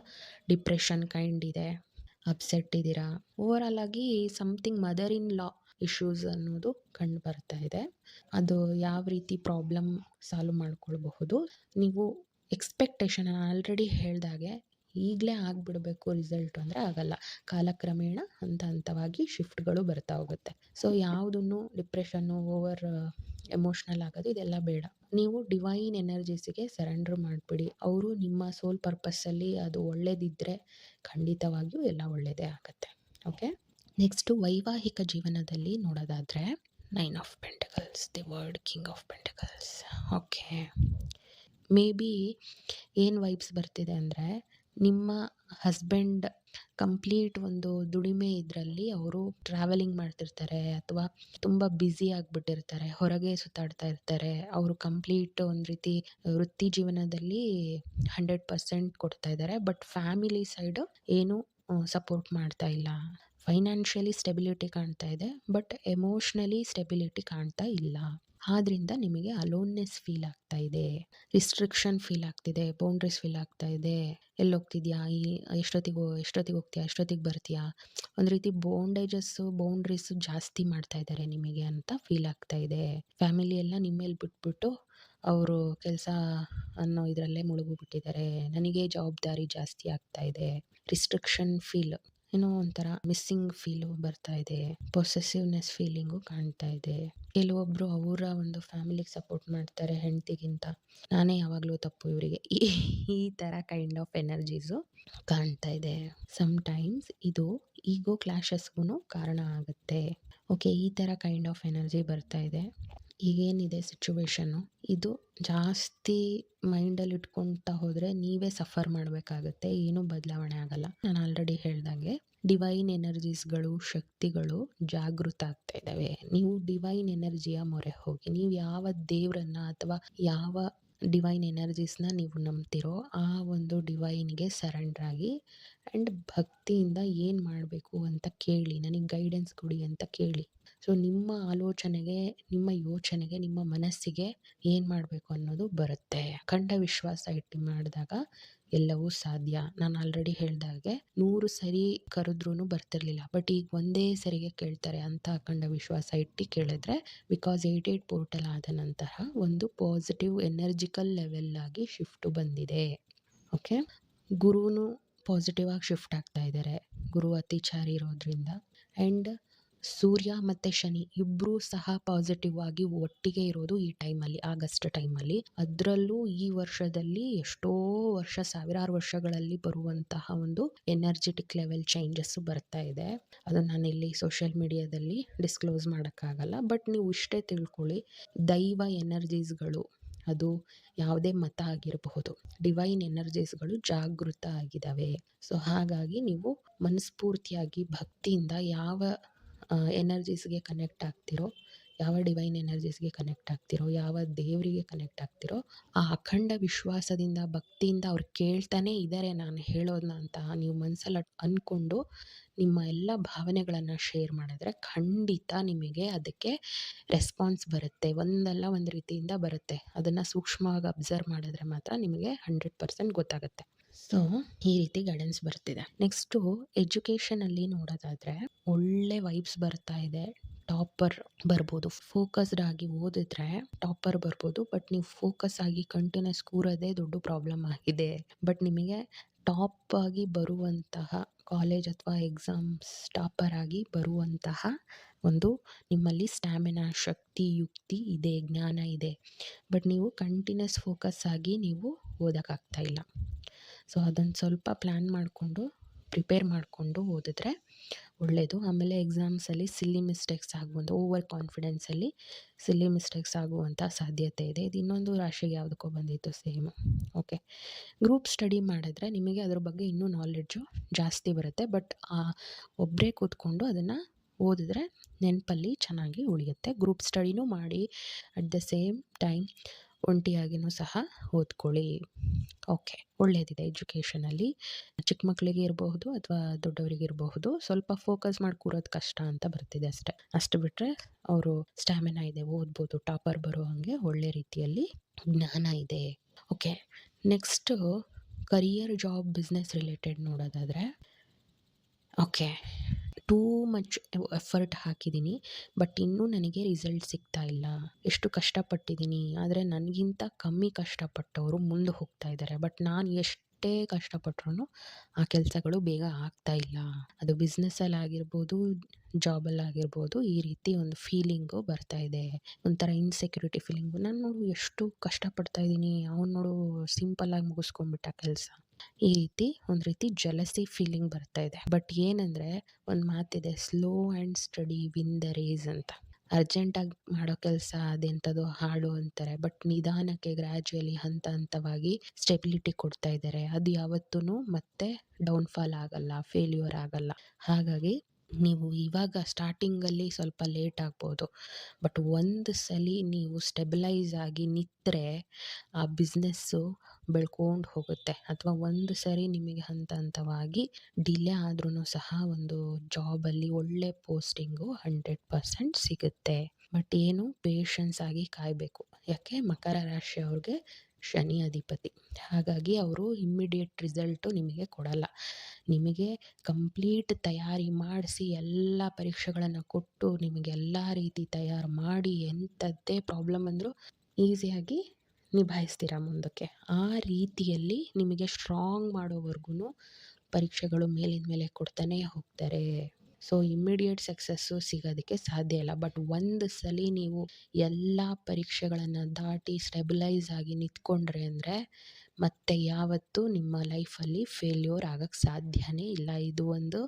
ಡಿಪ್ರೆಷನ್ ಕೈಂಡ್ ಇದೆ, ಅಪ್ಸೆಟ್ ಇದ್ದೀರಾ. ಓವರ್ ಆಲ್ ಆಗಿ something mother in law issues ಅನ್ನೋದು ಕಂಡು ಬರ್ತಾ ಇದೆ. ಅದು ಯಾವ ರೀತಿ ಪ್ರಾಬ್ಲಮ್ ಸಾಲ್ವ್ ಮಾಡ್ಕೊಳ್ಬಹುದು, ನೀವು ಎಕ್ಸ್ಪೆಕ್ಟೇಷನ್ ಆಲ್ರೆಡಿ ಹೇಳ್ದಾಗೆ ಈಗಲೇ ಆಗಿಬಿಡಬೇಕು ರಿಸಲ್ಟ್ ಅಂದರೆ ಆಗಲ್ಲ. ಕಾಲಕ್ರಮೇಣ ಹಂತ ಹಂತವಾಗಿ ಶಿಫ್ಟ್ಗಳು ಬರ್ತಾ ಹೋಗುತ್ತೆ. ಸೊ ಯಾವುದನ್ನು ಡಿಪ್ರೆಷನ್ನು, ಓವರ್ ಎಮೋಷ್ನಲ್ ಆಗೋದು ಇದೆಲ್ಲ ಬೇಡ. ನೀವು ಡಿವೈನ್ ಎನರ್ಜೀಸಿಗೆ ಸರೆಂಡರ್ ಮಾಡಿಬಿಡಿ. ಅವರು ನಿಮ್ಮ ಸೋಲ್ ಪರ್ಪಸ್ಸಲ್ಲಿ ಅದು ಒಳ್ಳೇದಿದ್ದರೆ ಖಂಡಿತವಾಗಿಯೂ ಎಲ್ಲ ಒಳ್ಳೆಯದೇ ಆಗುತ್ತೆ. ಓಕೆ, ನೆಕ್ಸ್ಟು ವೈವಾಹಿಕ ಜೀವನದಲ್ಲಿ ನೋಡೋದಾದರೆ 9 of pentacles, the word king of pentacles. Okay, may be ಏನು ವೈಬ್ಸ್ ಬರ್ತಿದೆ ಅಂದರೆ ನಿಮ್ಮ ಹಸ್ಬೆಂಡ್ ಕಂಪ್ಲೀಟ್ ಒಂದು ದುಡಿಮೆ ಇದರಲ್ಲಿ ಅವರು ಟ್ರಾವೆಲಿಂಗ್ ಮಾಡ್ತಿರ್ತಾರೆ ಅಥವಾ ತುಂಬ ಬ್ಯುಸಿ ಆಗಿಬಿಟ್ಟಿರ್ತಾರೆ, ಹೊರಗೆ ಸುತ್ತಾಡ್ತಾ ಇರ್ತಾರೆ. ಅವರು ಕಂಪ್ಲೀಟ್ ಒಂದು ರೀತಿ ವೃತ್ತಿ ಜೀವನದಲ್ಲಿ 100% ಕೊಡ್ತಾ ಇದ್ದಾರೆ. ಬಟ್ ಫ್ಯಾಮಿಲಿ ಸೈಡು ಏನು ಸಪೋರ್ಟ್ ಮಾಡ್ತಾ ಇಲ್ಲ. ಫೈನಾನ್ಷಿಯಲಿ ಸ್ಟೆಬಿಲಿಟಿ ಕಾಣ್ತಾ ಇದೆ, ಬಟ್ ಎಮೋಷ್ನಲಿ ಸ್ಟೆಬಿಲಿಟಿ ಕಾಣ್ತಾ ಇಲ್ಲ. ಆದ್ರಿಂದ ನಿಮಗೆ ಅಲೋನ್ನೆಸ್ ಫೀಲ್ ಆಗ್ತಾ ಇದೆ, ರಿಸ್ಟ್ರಿಕ್ಷನ್ ಫೀಲ್ ಆಗ್ತಿದೆ, ಬೌಂಡ್ರೀಸ್ ಫೀಲ್ ಆಗ್ತಾ ಇದೆ. ಎಲ್ಲೋಗ್ತಿದ್ಯಾ, ಎಷ್ಟೊತ್ತಿಗೆ ಹೋಗ್ತೀಯಾ, ಎಷ್ಟೊತ್ತಿಗೆ ಬರ್ತೀಯಾ, ಒಂದು ರೀತಿ ಬೌಂಡ್ರೀಸು ಜಾಸ್ತಿ ಮಾಡ್ತಾ ಇದ್ದಾರೆ ನಿಮಗೆ ಅಂತ ಫೀಲ್ ಆಗ್ತಾ ಇದೆ. ಫ್ಯಾಮಿಲಿ ಎಲ್ಲ ನಿಮ್ಮೇಲೆ ಬಿಟ್ಬಿಟ್ಟು ಅವರು ಕೆಲಸ ಅನ್ನೋ ಇದರಲ್ಲೇ ಮುಳುಗಿಬಿಟ್ಟಿದ್ದಾರೆ. ನನಗೆ ಜವಾಬ್ದಾರಿ ಜಾಸ್ತಿ ಆಗ್ತಾ ಇದೆ. ರಿಸ್ಟ್ರಿಕ್ಷನ್ ಫೀಲ್, ಏನೋ ಒಂಥರ ಮಿಸ್ಸಿಂಗ್ ಫೀಲು ಬರ್ತಾ ಇದೆ. ಪೊಸೆಸಿವ್ನೆಸ್ ಫೀಲಿಂಗು ಕಾಣ್ತಾ ಇದೆ. ಕೆಲವೊಬ್ಬರು ಅವರ ಒಂದು ಫ್ಯಾಮಿಲಿಗೆ ಸಪೋರ್ಟ್ ಮಾಡ್ತಾರೆ ಹೆಂಡತಿಗಿಂತ. ನಾನೇ ಯಾವಾಗಲೂ ತಪ್ಪು ಇವರಿಗೆ. ಈ ಥರ ಕೈಂಡ್ ಆಫ್ ಎನರ್ಜೀಸು ಕಾಣ್ತಾ ಇದೆ. ಸಮ್‌ಟೈಮ್ಸ್ ಇದು ಈಗೋ ಕ್ಲಾಶಸ್‌ಗೂ ಕಾರಣ ಆಗುತ್ತೆ. ಓಕೆ, ಈ ಥರ ಕೈಂಡ್ ಆಫ್ ಎನರ್ಜಿ ಬರ್ತಾ ಇದೆ. ಈಗೇನಿದೆ ಸಿಚುವೇಶನ್ನು, ಇದು ಜಾಸ್ತಿ ಮೈಂಡಲ್ಲಿ ಇಟ್ಕೊಳ್ತಾ ಹೋದರೆ ನೀವೇ ಸಫರ್ ಮಾಡಬೇಕಾಗತ್ತೆ. ಏನೂ ಬದಲಾವಣೆ ಆಗಲ್ಲ. ನಾನು ಆಲ್ರೆಡಿ ಹೇಳ್ದಂಗೆ ಡಿವೈನ್ ಎನರ್ಜೀಸ್ಗಳು, ಶಕ್ತಿಗಳು ಜಾಗೃತ ಆಗ್ತಾ ಇದ್ದಾವೆ. ನೀವು ಡಿವೈನ್ ಎನರ್ಜಿಯ ಮೊರೆ ಹೋಗಿ. ನೀವು ಯಾವ ದೇವರನ್ನ ಅಥವಾ ಯಾವ ಡಿವೈನ್ ಎನರ್ಜೀಸ್ನ ನೀವು ನಂಬ್ತಿರೋ ಆ ಒಂದು ಡಿವೈನ್ಗೆ ಸರೆಂಡರ್ ಆಗಿ ಆ್ಯಂಡ್ ಭಕ್ತಿಯಿಂದ ಏನು ಮಾಡಬೇಕು ಅಂತ ಕೇಳಿ, ನನಗೆ ಗೈಡೆನ್ಸ್ ಕೊಡಿ ಅಂತ ಕೇಳಿ. ಸೊ ನಿಮ್ಮ ಆಲೋಚನೆಗೆ, ನಿಮ್ಮ ಯೋಚನೆಗೆ, ನಿಮ್ಮ ಮನಸ್ಸಿಗೆ ಏನು ಮಾಡಬೇಕು ಅನ್ನೋದು ಬರುತ್ತೆ. ಅಖಂಡ ವಿಶ್ವಾಸ ಇಟ್ಟು ಮಾಡಿದಾಗ ಎಲ್ಲವೂ ಸಾಧ್ಯ. ನಾನು ಆಲ್ರೆಡಿ ಹೇಳ್ದಾಗೆ 100 ಸರಿ ಕರೆದ್ರೂ ಬರ್ತಿರ್ಲಿಲ್ಲ, ಬಟ್ ಈಗ ಒಂದೇ ಸರಿಗೆ ಕೇಳ್ತಾರೆ ಅಂತ ಅಖಂಡ ವಿಶ್ವಾಸ ಇಟ್ಟು ಕೇಳಿದ್ರೆ, ಬಿಕಾಸ್ 88 ಪೋರ್ಟಲ್ ಆದ ನಂತರ ಒಂದು ಪಾಸಿಟಿವ್ ಎನರ್ಜಿಕಲ್ ಲೆವೆಲ್ ಆಗಿ ಶಿಫ್ಟು ಬಂದಿದೆ. ಓಕೆ, ಗುರುನು ಪಾಸಿಟಿವ್ ಆಗಿ ಶಿಫ್ಟ್ ಆಗ್ತಾ ಇದ್ದಾರೆ, ಗುರು ಅತಿಚಾರಿ ಇರೋದ್ರಿಂದ. ಆ್ಯಂಡ್ ಸೂರ್ಯ ಮತ್ತು ಶನಿ ಇಬ್ಬರೂ ಸಹ ಪಾಸಿಟಿವ್ ಆಗಿ ಒಟ್ಟಿಗೆ ಇರೋದು ಈ ಟೈಮಲ್ಲಿ, ಆಗಸ್ಟ್ ಟೈಮಲ್ಲಿ. ಅದರಲ್ಲೂ ಈ ವರ್ಷದಲ್ಲಿ ಎಷ್ಟೋ ವರ್ಷ, ಸಾವಿರಾರು ವರ್ಷಗಳಲ್ಲಿ ಬರುವಂತಹ ಒಂದು ಎನರ್ಜೆಟಿಕ್ ಲೆವೆಲ್ ಚೇಂಜಸ್ಸು ಬರ್ತಾ ಇದೆ. ಅದು ನಾನಿಲ್ಲಿ ಸೋಷಿಯಲ್ ಮೀಡಿಯಾದಲ್ಲಿ ಡಿಸ್ಕ್ಲೋಸ್ ಮಾಡೋಕ್ಕಾಗಲ್ಲ, ಬಟ್ ನೀವು ಇಷ್ಟೇ ತಿಳ್ಕೊಳ್ಳಿ, ದೈವ ಎನರ್ಜೀಸ್ಗಳು, ಅದು ಯಾವುದೇ ಮತ ಆಗಿರಬಹುದು, ಡಿವೈನ್ ಎನರ್ಜೀಸ್ಗಳು ಜಾಗೃತ ಆಗಿದ್ದಾವೆ. ಸೊ ಹಾಗಾಗಿ ನೀವು ಮನಸ್ಫೂರ್ತಿಯಾಗಿ ಭಕ್ತಿಯಿಂದ ಯಾವ ಎನರ್ಜೀಸ್ಗೆ ಕನೆಕ್ಟ್ ಆಗ್ತಿರೋ, ಯಾವ ಡಿವೈನ್ ಎನರ್ಜೀಸ್ಗೆ ಕನೆಕ್ಟ್ ಆಗ್ತಿರೋ, ಯಾವ ದೇವರಿಗೆ ಕನೆಕ್ಟ್ ಆಗ್ತಿರೋ, ಆ ಅಖಂಡ ವಿಶ್ವಾಸದಿಂದ, ಭಕ್ತಿಯಿಂದ ಅವ್ರು ಕೇಳ್ತಾನೇ ಇದ್ದಾರೆ ನಾನು ಹೇಳೋದನ್ನ ಅಂತ ನೀವು ಮನಸ್ಸಲ್ಲಿ ಅಂದ್ಕೊಂಡು ನಿಮ್ಮ ಎಲ್ಲ ಭಾವನೆಗಳನ್ನು ಶೇರ್ ಮಾಡಿದ್ರೆ ಖಂಡಿತ ನಿಮಗೆ ಅದಕ್ಕೆ ರೆಸ್ಪಾನ್ಸ್ ಬರುತ್ತೆ. ಒಂದಲ್ಲ ಒಂದು ರೀತಿಯಿಂದ ಬರುತ್ತೆ. ಅದನ್ನು ಸೂಕ್ಷ್ಮವಾಗಿ ಅಬ್ಸರ್ವ್ ಮಾಡಿದ್ರೆ ಮಾತ್ರ ನಿಮಗೆ 100% ಗೊತ್ತಾಗುತ್ತೆ. ಸೊ ಈ ರೀತಿ ಗೈಡೆನ್ಸ್ ಬರ್ತಿದೆ. ನೆಕ್ಸ್ಟು ಎಜುಕೇಷನಲ್ಲಿ ನೋಡೋದಾದರೆ ಒಳ್ಳೆ ವೈಬ್ಸ್ ಬರ್ತಾ ಇದೆ. ಟಾಪರ್ ಬರ್ಬೋದು, ಫೋಕಸ್ಡ್ ಆಗಿ ಓದಿದ್ರೆ ಟಾಪರ್ ಬರ್ಬೋದು. ಬಟ್ ನೀವು ಫೋಕಸ್ ಆಗಿ ಕಂಟಿನ್ಯೂಸ್ ಕೂರೋದೇ ದೊಡ್ಡ ಪ್ರಾಬ್ಲಮ್ ಆಗಿದೆ. ಬಟ್ ನಿಮಗೆ ಟಾಪ್ ಆಗಿ ಬರುವಂತಹ ಕಾಲೇಜ್ ಅಥವಾ ಎಕ್ಸಾಮ್ಸ್ ಟಾಪರ್ ಆಗಿ ಬರುವಂತಹ ಒಂದು ನಿಮ್ಮಲ್ಲಿ ಸ್ಟ್ಯಾಮಿನಾ, ಶಕ್ತಿ, ಯುಕ್ತಿ ಇದೆ, ಜ್ಞಾನ ಇದೆ. ಬಟ್ ನೀವು ಕಂಟಿನ್ಯೂಸ್ ಫೋಕಸ್ ಆಗಿ ನೀವು ಓದೋಕ್ಕಾಗ್ತಾ ಇಲ್ಲ. ಸೊ ಅದನ್ನು ಸ್ವಲ್ಪ ಪ್ಲ್ಯಾನ್ ಮಾಡಿಕೊಂಡು, ಪ್ರಿಪೇರ್ ಮಾಡಿಕೊಂಡು ಓದಿದ್ರೆ ಒಳ್ಳೆಯದು. ಆಮೇಲೆ ಎಕ್ಸಾಮ್ಸಲ್ಲಿ ಸಿಲ್ಲಿ ಮಿಸ್ಟೇಕ್ಸ್ ಆಗುವಂಥ, ಓವರ್ ಕಾನ್ಫಿಡೆನ್ಸಲ್ಲಿ ಸಿಲ್ಲಿ ಮಿಸ್ಟೇಕ್ಸ್ ಆಗುವಂಥ ಸಾಧ್ಯತೆ ಇದೆ. ಇದು ಇನ್ನೊಂದು ರಾಶಿಗೆ ಯಾವುದಕ್ಕೋ ಬಂದಿತ್ತು ಸೇಮು. ಓಕೆ, ಗ್ರೂಪ್ ಸ್ಟಡಿ ಮಾಡಿದ್ರೆ ನಿಮಗೆ ಅದ್ರ ಬಗ್ಗೆ ಇನ್ನೂ ನಾಲೆಡ್ಜು ಜಾಸ್ತಿ ಬರುತ್ತೆ. ಬಟ್ ಒಬ್ಬರೇ ಕೂತ್ಕೊಂಡು ಅದನ್ನು ಓದಿದ್ರೆ ನೆನಪಲ್ಲಿ ಚೆನ್ನಾಗಿ ಉಳಿಯುತ್ತೆ. ಗ್ರೂಪ್ ಸ್ಟಡಿನೂ ಮಾಡಿ, ಅಟ್ ದ ಸೇಮ್ ಟೈಮ್ ಒಂಟಿಯಾಗಿಯೂ ಸಹ ಓದ್ಕೊಳ್ಳಿ. ಓಕೆ, ಒಳ್ಳೆಯದಿದೆ ಎಜುಕೇಷನಲ್ಲಿ. ಚಿಕ್ಕ ಮಕ್ಕಳಿಗೆ ಇರಬಹುದು ಅಥವಾ ದೊಡ್ಡವರಿಗೆ ಇರಬಹುದು, ಸ್ವಲ್ಪ ಫೋಕಸ್ ಮಾಡಿ ಕೂರೋದು ಕಷ್ಟ ಅಂತ ಬರ್ತಿದೆ ಅಷ್ಟೇ. ಅಷ್ಟು ಬಿಟ್ಟರೆ ಅವರು ಸ್ಟ್ಯಾಮಿನಾ ಇದೆ, ಓದ್ಬೋದು, ಟಾಪರ್ ಬರೋ ಹಾಗೆ ಒಳ್ಳೆ ರೀತಿಯಲ್ಲಿ ಜ್ಞಾನ ಇದೆ. Okay, next career, job, business related ನೋಡೋದಾದರೆ, ಓಕೆ, ಟೂ ಮಚ್ ಎಫರ್ಟ್ ಹಾಕಿದ್ದೀನಿ, ಬಟ್ ಇನ್ನೂ ನನಗೆ ರಿಸಲ್ಟ್ ಸಿಗ್ತಾ ಇಲ್ಲ. ಎಷ್ಟು ಕಷ್ಟಪಟ್ಟಿದ್ದೀನಿ, ಆದರೆ ನನಗಿಂತ ಕಮ್ಮಿ ಕಷ್ಟಪಟ್ಟವರು ಮುಂದೆ ಹೋಗ್ತಾ ಇದ್ದಾರೆ. ಬಟ್ ನಾನು ಎಷ್ಟೇ ಕಷ್ಟಪಟ್ರೂ ಆ ಕೆಲಸಗಳು ಬೇಗ ಆಗ್ತಾ ಇಲ್ಲ. ಅದು ಬಿಸ್ನೆಸ್ಸಲ್ಲಾಗಿರ್ಬೋದು, ಜಾಬಲ್ಲಾಗಿರ್ಬೋದು, ಈ ರೀತಿ ಒಂದು ಫೀಲಿಂಗು ಬರ್ತಾ ಇದೆ. ಒಂಥರ ಇನ್ಸೆಕ್ಯೂರಿಟಿ ಫೀಲಿಂಗು. ನಾನು ನೋಡು ಎಷ್ಟು ಕಷ್ಟಪಡ್ತಾ ಇದ್ದೀನಿ, ಅವ್ನು ನೋಡು ಸಿಂಪಲ್ಲಾಗಿ ಮುಗಿಸ್ಕೊಂಡ್ಬಿಟ್ಟ ಕೆಲಸ. ಈ ರೀತಿ ಒಂದು ರೀತಿ ಜಲಸಿ ಫೀಲಿಂಗ್ ಬರ್ತಾ ಇದೆ. ಬಟ್ ಏನಂದರೆ ಒಂದು ಮಾತಿದೆ, slow and steady win the race ಅಂತ. ಅರ್ಜೆಂಟಾಗಿ ಮಾಡೋ ಕೆಲಸ ಅದೆಂಥದೋ ಹಾಳು ಅಂತಾರೆ, ಬಟ್ ನಿಧಾನಕ್ಕೆ ಗ್ರ್ಯಾಜುಯಲಿ ಹಂತ ಹಂತವಾಗಿ ಸ್ಟೆಬಿಲಿಟಿ ಕೊಡ್ತಾ ಇದ್ದಾರೆ. ಅದು ಯಾವತ್ತೂ ಮತ್ತೆ ಡೌನ್ಫಾಲ್ ಆಗಲ್ಲ, ಫೇಲ್ಯೂರ್ ಆಗಲ್ಲ. ಹಾಗಾಗಿ ನೀವು ಇವಾಗ ಸ್ಟಾರ್ಟಿಂಗಲ್ಲಿ ಸ್ವಲ್ಪ ಲೇಟ್ ಆಗ್ಬೋದು, ಬಟ್ ಒಂದು ಸಲ ನೀವು ಸ್ಟೆಬಿಲೈಸ್ ಆಗಿ ನಿಂತರೆ ಆ ಬಿಸ್ನೆಸ್ಸು ಬೆಳ್ಕೊಂಡು ಹೋಗುತ್ತೆ. ಅಥವಾ ಒಂದು ಸರಿ ನಿಮಗೆ ಹಂತ ಹಂತವಾಗಿ ಡಿಲೇ ಆದ್ರೂ ಸಹ ಒಂದು ಜಾಬಲ್ಲಿ ಒಳ್ಳೆ ಪೋಸ್ಟಿಂಗು 100% ಸಿಗುತ್ತೆ. ಬಟ್ ಏನು ಪೇಷನ್ಸ್ ಆಗಿ ಕಾಯಬೇಕು. ಯಾಕೆ, ಮಕರ ರಾಶಿಯವ್ರಿಗೆ ಶನಿ ಅಧಿಪತಿ. ಹಾಗಾಗಿ ಅವರು ಇಮ್ಮಿಡಿಯೇಟ್ ರಿಸಲ್ಟು ನಿಮಗೆ ಕೊಡಲ್ಲ. ನಿಮಗೆ ಕಂಪ್ಲೀಟ್ ತಯಾರಿ ಮಾಡಿಸಿ, ಎಲ್ಲ ಪರೀಕ್ಷೆಗಳನ್ನು ಕೊಟ್ಟು, ನಿಮಗೆಲ್ಲ ರೀತಿ ತಯಾರು ಮಾಡಿ, ಎಂಥದ್ದೇ ಪ್ರಾಬ್ಲಮ್ ಅಂದರೂ ಈಸಿಯಾಗಿ ನಿಭಾಯಿಸ್ತೀರ ಮುಂದಕ್ಕೆ. ಆ ರೀತಿಯಲ್ಲಿ ನಿಮಗೆ ಸ್ಟ್ರಾಂಗ್ ಮಾಡೋವರೆಗೂ ಪರೀಕ್ಷೆಗಳು ಮೇಲಿನ ಮೇಲೆ ಕೊಡ್ತಾನೇ ಹೋಗ್ತಾರೆ. ಸೊ ಇಮ್ಮಿಡಿಯೇಟ್ ಸಕ್ಸಸ್ಸು ಸಿಗೋದಕ್ಕೆ ಸಾಧ್ಯ ಇಲ್ಲ. ಬಟ್ ಒಂದು ಸಲ ನೀವು ಎಲ್ಲ ಪರೀಕ್ಷೆಗಳನ್ನು ದಾಟಿ ಸ್ಟೆಬಿಲೈಸ್ ಆಗಿ ನಿಂತ್ಕೊಂಡ್ರಿ ಅಂದರೆ ಮತ್ತೆ ಯಾವತ್ತೂ ನಿಮ್ಮ ಲೈಫಲ್ಲಿ ಫೇಲ್ಯೂರ್ ಆಗಕ್ಕೆ ಸಾಧ್ಯನೇ ಇಲ್ಲ. ಇದು ಒಂದು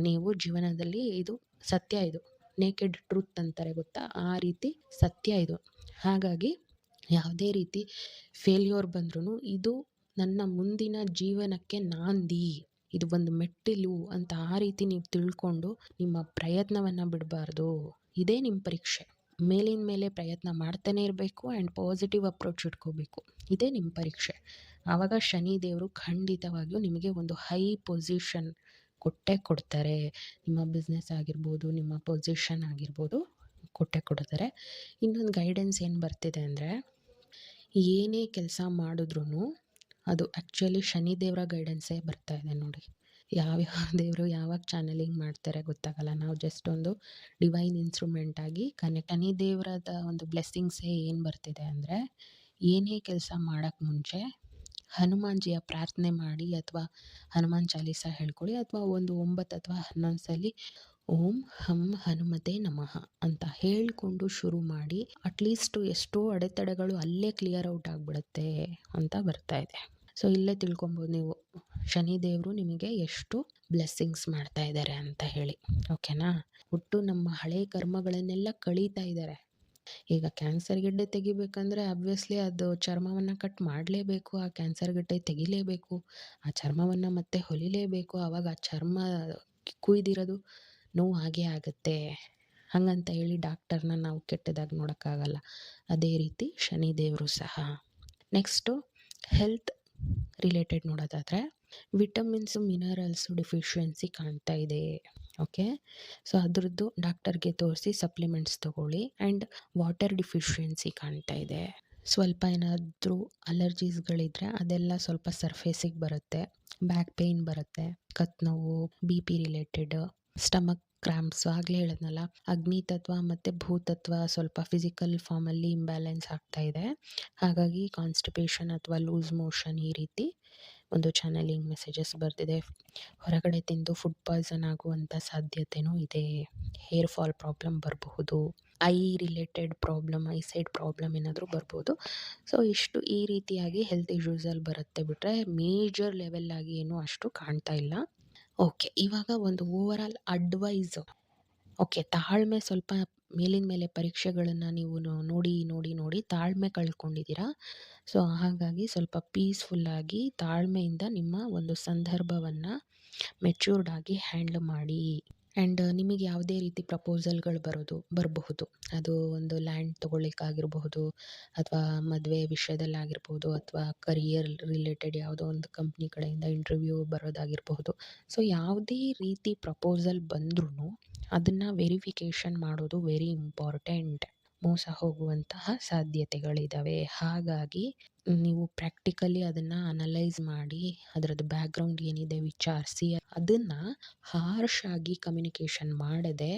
ನೀವು ಜೀವನದಲ್ಲಿ ಇದು ಸತ್ಯ, ಇದು ನೇಕೆಡ್ ಟ್ರೂತ್ ಅಂತಾರೆ ಗೊತ್ತಾ, ಆ ರೀತಿ ಸತ್ಯ ಇದು. ಹಾಗಾಗಿ ಯಾವುದೇ ರೀತಿ ಫೇಲ್ಯೂರ್ ಬಂದ್ರೂ ಇದು ನನ್ನ ಮುಂದಿನ ಜೀವನಕ್ಕೆ ನಾಂದಿ, ಇದು ಒಂದು ಮೆಟ್ಟಿಲು ಅಂತ ಆ ರೀತಿ ನೀವು ತಿಳ್ಕೊಂಡು ನಿಮ್ಮ ಪ್ರಯತ್ನವನ್ನು ಬಿಡಬಾರ್ದು. ಇದೇ ನಿಮ್ಮ ಪರೀಕ್ಷೆ. ಮೇಲಿನ ಮೇಲೆ ಪ್ರಯತ್ನ ಮಾಡ್ತಾನೆ ಇರಬೇಕು ಆ್ಯಂಡ್ ಪಾಸಿಟಿವ್ ಅಪ್ರೋಚ್ ಇಟ್ಕೋಬೇಕು. ಇದೇ ನಿಮ್ಮ ಪರೀಕ್ಷೆ. ಆವಾಗ ಶನಿ ದೇವರು ಖಂಡಿತವಾಗಿಯೂ ನಿಮಗೆ ಒಂದು ಹೈ ಪೊಸಿಷನ್ ಕೊಟ್ಟೇ ಕೊಡ್ತಾರೆ. ನಿಮ್ಮ ಬಿಸ್ನೆಸ್ ಆಗಿರ್ಬೋದು, ನಿಮ್ಮ ಪೊಸಿಷನ್ ಆಗಿರ್ಬೋದು, ಕೊಟ್ಟೇ ಕೊಡ್ತಾರೆ. ಇನ್ನೊಂದು ಗೈಡೆನ್ಸ್ ಏನು ಬರ್ತಿದೆ ಅಂದರೆ, ಏನೇ ಕೆಲಸ ಮಾಡಿದ್ರೂ ಅದು ಆ್ಯಕ್ಚುಲಿ ಶನಿದೇವರ ಗೈಡೆನ್ಸೇ ಬರ್ತಾ ಇದೆ ನೋಡಿ. ಯಾವ್ಯಾವ ದೇವರು ಯಾವಾಗ ಚಾನಲಿಂಗ್ ಮಾಡ್ತಾರೆ ಗೊತ್ತಾಗಲ್ಲ. ನಾವು ಜಸ್ಟ್ ಒಂದು ಡಿವೈನ್ ಇನ್ಸ್ಟ್ರೂಮೆಂಟ್ ಆಗಿ ಶನಿದೇವರದ ಒಂದು ಬ್ಲೆಸ್ಸಿಂಗ್ಸೇ ಏನು ಬರ್ತಿದೆ ಅಂದರೆ, ಏನೇ ಕೆಲಸ ಮಾಡೋಕ್ಕೆ ಮುಂಚೆ ಹನುಮಾನ್ಜಿಯ ಪ್ರಾರ್ಥನೆ ಮಾಡಿ ಅಥವಾ ಹನುಮಾನ್ ಚಾಲೀಸ ಹೇಳ್ಕೊಳ್ಳಿ, ಅಥವಾ ಒಂದು 9 ಅಥವಾ 11 ಸಲ ಓಂ ಹಂ ಹನುಮತೆ ನಮಃ ಅಂತ ಹೇಳಿಕೊಂಡು ಶುರು ಮಾಡಿ. ಅಟ್ಲೀಸ್ಟು ಎಷ್ಟೋ ಅಡೆತಡೆಗಳು ಅಲ್ಲೇ ಕ್ಲಿಯರ್ ಔಟ್ ಆಗಿಬಿಡುತ್ತೆ ಅಂತ ಬರ್ತಾ ಇದೆ. ಸೊ ಇಲ್ಲೇ ತಿಳ್ಕೊಬೋದು ನೀವು ಶನಿದೇವರು ನಿಮಗೆ ಎಷ್ಟು ಬ್ಲೆಸ್ಸಿಂಗ್ಸ್ ಮಾಡ್ತಾ ಇದ್ದಾರೆ ಅಂತ ಹೇಳಿ. ಓಕೆನಾ? ಒಟ್ಟು ನಮ್ಮ ಹಳೆ ಕರ್ಮಗಳನ್ನೆಲ್ಲ ಕಳೀತಾ ಇದ್ದಾರೆ. ಈಗ ಕ್ಯಾನ್ಸರ್ ಗೆಡ್ಡೆ ತೆಗಿಬೇಕಂದ್ರೆ ಆಬ್ವಿಯಸ್ಲಿ ಅದು ಚರ್ಮವನ್ನು ಕಟ್ ಮಾಡಲೇಬೇಕು, ಆ ಕ್ಯಾನ್ಸರ್ ಗೆಡ್ಡೆ ತೆಗಿಲೇಬೇಕು, ಆ ಚರ್ಮವನ್ನು ಮತ್ತೆ ಹೊಲಿಲೇಬೇಕು. ಆವಾಗ ಆ ಚರ್ಮ ಕುಯ್ದಿರೋದು ನೋವು ಹಾಗೇ ಆಗುತ್ತೆ. ಹಾಗಂತ ಹೇಳಿ ಡಾಕ್ಟರ್ನ ನಾವು ಕೆಟ್ಟದಾಗಿ ನೋಡೋಕ್ಕಾಗಲ್ಲ. ಅದೇ ರೀತಿ ಶನಿದೇವರು ಸಹ. ನೆಕ್ಸ್ಟು ಹೆಲ್ತ್ ರಿಲೇಟೆಡ್ ನೋಡೋದಾದರೆ, ವಿಟಮಿನ್ಸು ಮಿನರಲ್ಸು ಡಿಫಿಷಿಯನ್ಸಿ ಕಾಣ್ತಾ ಇದೆ. ಓಕೆ, ಸೊ ಅದರದ್ದು ಡಾಕ್ಟರ್ಗೆ ತೋರಿಸಿ ಸಪ್ಲಿಮೆಂಟ್ಸ್ ತೊಗೊಳ್ಳಿ. ಆ್ಯಂಡ್ ವಾಟರ್ ಡಿಫಿಷಿಯನ್ಸಿ ಕಾಣ್ತಾ ಇದೆ. ಸ್ವಲ್ಪ ಏನಾದರೂ ಅಲರ್ಜೀಸ್ಗಳಿದ್ರೆ ಅದೆಲ್ಲ ಸ್ವಲ್ಪ ಸರ್ಫೇಸಿಗೆ ಬರುತ್ತೆ. ಬ್ಯಾಕ್ ಪೇಯ್ನ್ ಬರುತ್ತೆ, ಕತ್ತು ನೋವು, BP ರಿಲೇಟೆಡ್, ಸ್ಟಮಕ್ ಕ್ರ್ಯಾಂಪ್ಸು. ಆಗಲೇ ಹೇಳಿದ್ನಲ್ಲ, ಅಗ್ನಿ ತತ್ವ ಮತ್ತು ಭೂತತ್ವ ಸ್ವಲ್ಪ ಫಿಸಿಕಲ್ ಫಾರ್ಮಲ್ಲಿ ಇಂಬ್ಯಾಲೆನ್ಸ್ ಆಗ್ತಾ ಇದೆ. ಹಾಗಾಗಿ ಕಾನ್ಸ್ಟಿಪೇಷನ್ ಅಥವಾ ಲೂಸ್ ಮೋಷನ್ ಈ ರೀತಿ ಒಂದು ಚಾನಲಿಂಗ್ ಮೆಸೇಜಸ್ ಬರ್ತಿದೆ. ಹೊರಗಡೆ ತಿಂದು ಫುಡ್ ಪಾಯ್ಸನ್ ಆಗುವಂಥ ಸಾಧ್ಯತೆಯೂ ಇದೆ. ಹೇರ್ ಫಾಲ್ ಪ್ರಾಬ್ಲಮ್ ಬರಬಹುದು, ಐ ರಿಲೇಟೆಡ್ ಪ್ರಾಬ್ಲಮ್, ಐಸೈಡ್ ಪ್ರಾಬ್ಲಮ್ ಏನಾದರೂ ಬರ್ಬೋದು. ಸೊ ಇಷ್ಟು ಈ ರೀತಿಯಾಗಿ ಹೆಲ್ತ್ ಇಶ್ಯೂಸಲ್ಲಿ ಬರುತ್ತೆ ಬಿಟ್ಟರೆ ಮೇಜರ್ ಲೆವೆಲ್ಲಾಗಿ ಏನೂ ಅಷ್ಟು ಕಾಣ್ತಾ ಇಲ್ಲ. ಓಕೆ, ಇವಾಗ ಒಂದು ಓವರಾಲ್ ಅಡ್ವೈಸು. ಓಕೆ, ತಾಳ್ಮೆ ಸ್ವಲ್ಪ ಮೇಲಿನ ಮೇಲೆ ಪರೀಕ್ಷೆಗಳನ್ನು ನೀವು ನೋಡಿ ತಾಳ್ಮೆ ಕಳ್ಕೊಂಡಿದ್ದೀರಾ. ಸೊ ಹಾಗಾಗಿ ಸ್ವಲ್ಪ ಪೀಸ್ಫುಲ್ಲಾಗಿ ತಾಳ್ಮೆಯಿಂದ ನಿಮ್ಮ ಒಂದು ಸಂದರ್ಭವನ್ನು ಮೆಚ್ಯೂರ್ಡಾಗಿ ಹ್ಯಾಂಡ್ಲ್ ಮಾಡಿ. ಆ್ಯಂಡ್ ನಿಮಗೆ ಯಾವುದೇ ರೀತಿ ಪ್ರಪೋಸಲ್ಗಳು ಬರಬಹುದು. ಅದು ಒಂದು ಲ್ಯಾಂಡ್ ತೊಗೊಳ್ಳಿಕ್ಕಾಗಿರಬಹುದು, ಅಥವಾ ಮದುವೆ ವಿಷಯದಲ್ಲಾಗಿರ್ಬೋದು, ಅಥವಾ ಕರಿಯರ್ ರಿಲೇಟೆಡ್ ಯಾವುದೋ ಒಂದು ಕಂಪ್ನಿ ಕಡೆಯಿಂದ ಇಂಟರ್ವ್ಯೂ ಬರೋದಾಗಿರಬಹುದು. ಸೊ ಯಾವುದೇ ರೀತಿ ಪ್ರಪೋಸಲ್ ಬಂದ್ರೂ ಅದನ್ನು ವೆರಿಫಿಕೇಷನ್ ಮಾಡೋದು ವೆರಿ ಇಂಪಾರ್ಟೆಂಟ್. ಮೋಸ ಹೋಗುವಂತಹ ಸಾಧ್ಯತೆಗಳಿದ್ದಾವೆ. ಹಾಗಾಗಿ ನೀವು ಪ್ರಾಕ್ಟಿಕಲಿ ಅದನ್ನು ಅನಲೈಸ್ ಮಾಡಿ ಅದರದ್ದು ಬ್ಯಾಕ್ಗ್ರೌಂಡ್ ಏನಿದೆ ವಿಚಾರಿಸಿ, ಅದನ್ನು ಹಾರ್ಷಾಗಿ ಕಮ್ಯುನಿಕೇಷನ್ ಮಾಡದೆ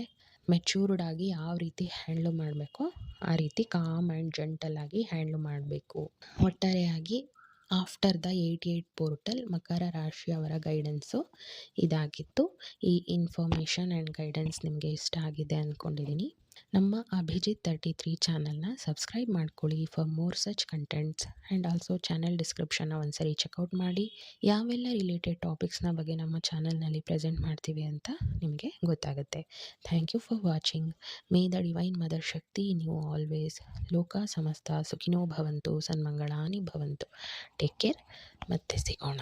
ಮೆಚ್ಯೂರ್ಡಾಗಿ ಯಾವ ರೀತಿ ಹ್ಯಾಂಡ್ಲ್ ಮಾಡಬೇಕೋ ಆ ರೀತಿ ಕಾಮ್ ಆ್ಯಂಡ್ ಜೆಂಟಲಾಗಿ ಹ್ಯಾಂಡ್ಲ್ ಮಾಡಬೇಕು. ಒಟ್ಟಾರೆಯಾಗಿ ಆಫ್ಟರ್ ದ 88 ಪೋರ್ಟಲ್ ಮಕರ ರಾಶಿಯವರ ಗೈಡೆನ್ಸು ಇದಾಗಿತ್ತು. ಈ ಇನ್ಫಾರ್ಮೇಷನ್ ಆ್ಯಂಡ್ ಗೈಡೆನ್ಸ್ ನಿಮಗೆ ಇಷ್ಟ ಆಗಿದೆ ಅಂದ್ಕೊಂಡಿದ್ದೀನಿ. ನಮ್ಮ ಅಭಿಜಿತ್ 33 ಚಾನಲ್ನ ಸಬ್ಸ್ಕ್ರೈಬ್ ಮಾಡ್ಕೊಳ್ಳಿ for more such contents. And also channel ಡಿಸ್ಕ್ರಿಪ್ಷನ್ನ ಒಂದ್ಸರಿ ಚೆಕ್ಔಟ್ ಮಾಡಿ. ಯಾವೆಲ್ಲ ರಿಲೇಟೆಡ್ ಟಾಪಿಕ್ಸ್ನ ಬಗ್ಗೆ ನಮ್ಮ ಚಾನಲ್ನಲ್ಲಿ ಪ್ರೆಸೆಂಟ್ ಮಾಡ್ತೀವಿ ಅಂತ ನಿಮಗೆ ಗೊತ್ತಾಗುತ್ತೆ. Thank you for watching. May the divine mother Shakti in you always. ಲೋಕ ಸಮಸ್ತ ಸುಖಿನೋ ಭವಂತು, ಸನ್ಮಂಗಳಾನಿ ಭವಂತು. ಟೇಕ್ ಕೇರ್, ಮತ್ತೆ ಸಿಗೋಣ.